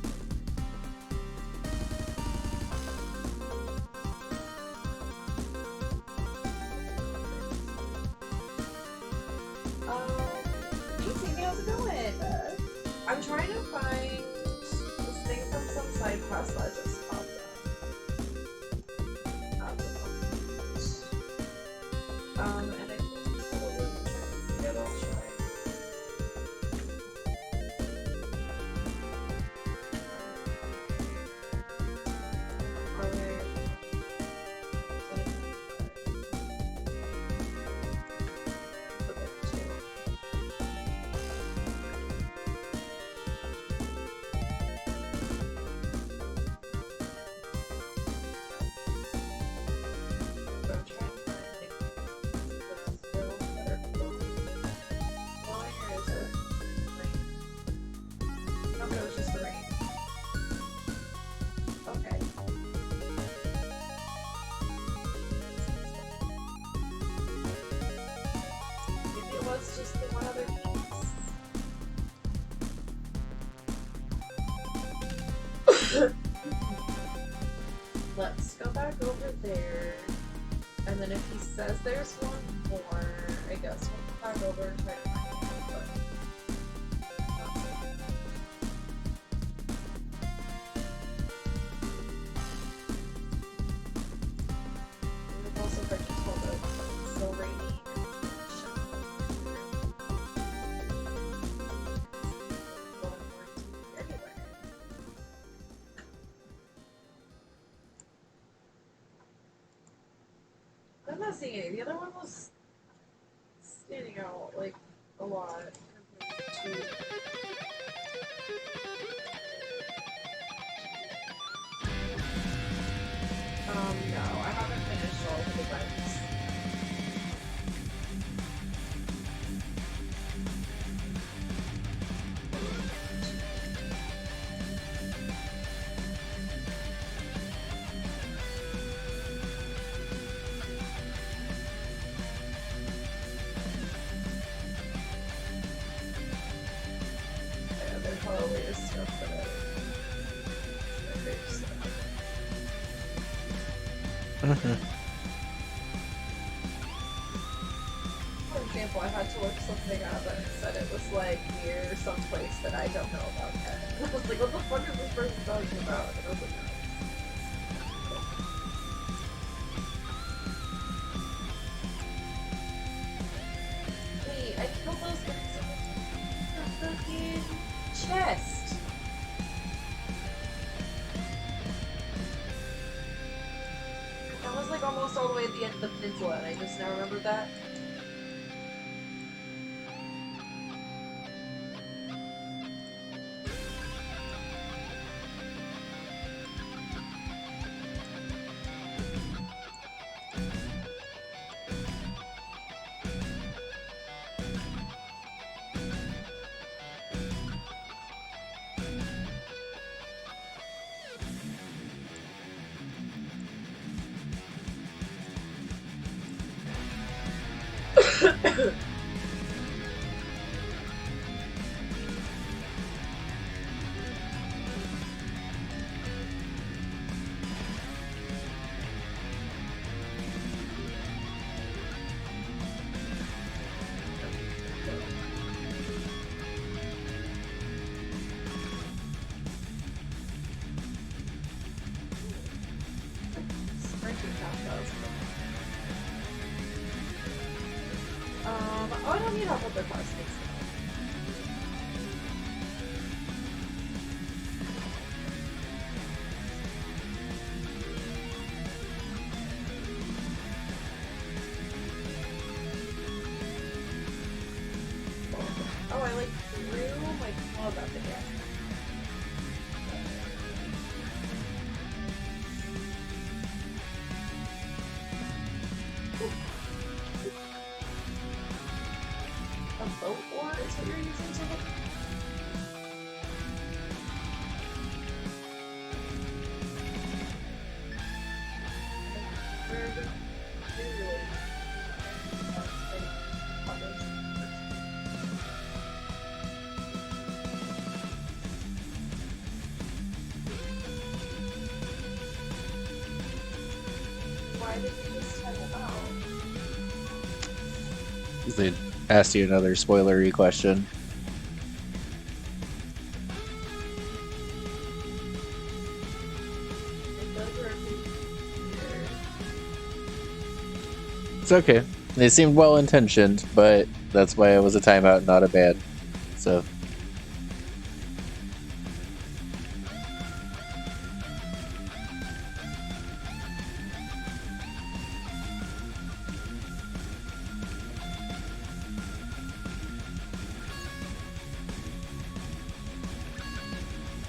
Hey, how's it going? I'm trying to find this thing from some side quest that I just popped up. And I think probably get all try. Just the one other piece. Let's go back over there, and then if he says there's one more, I guess we'll go back over and try to find it. We've also purchased all the silvery. I'm not seeing any. The other one was standing working out like a lot compared to. No, I haven't finished all of the events. Yeah, there's probably stuff that I For example, I had to look something up and it said it was like near some place that I don't know about yet. And I was like, what the fuck is this person talking about? And I was like, wait, I killed those guys in the fucking chest. That was like almost all the way at the end of the peninsula and I just now remembered that. Oh, I don't need help with their plastics. Oh, I like threw my club at the deck. A boat oar is what you're using to hit? Why did you just type them out? They asked you another spoilery question. It's okay. They seemed well intentioned, but that's why it was a timeout, not a ban. So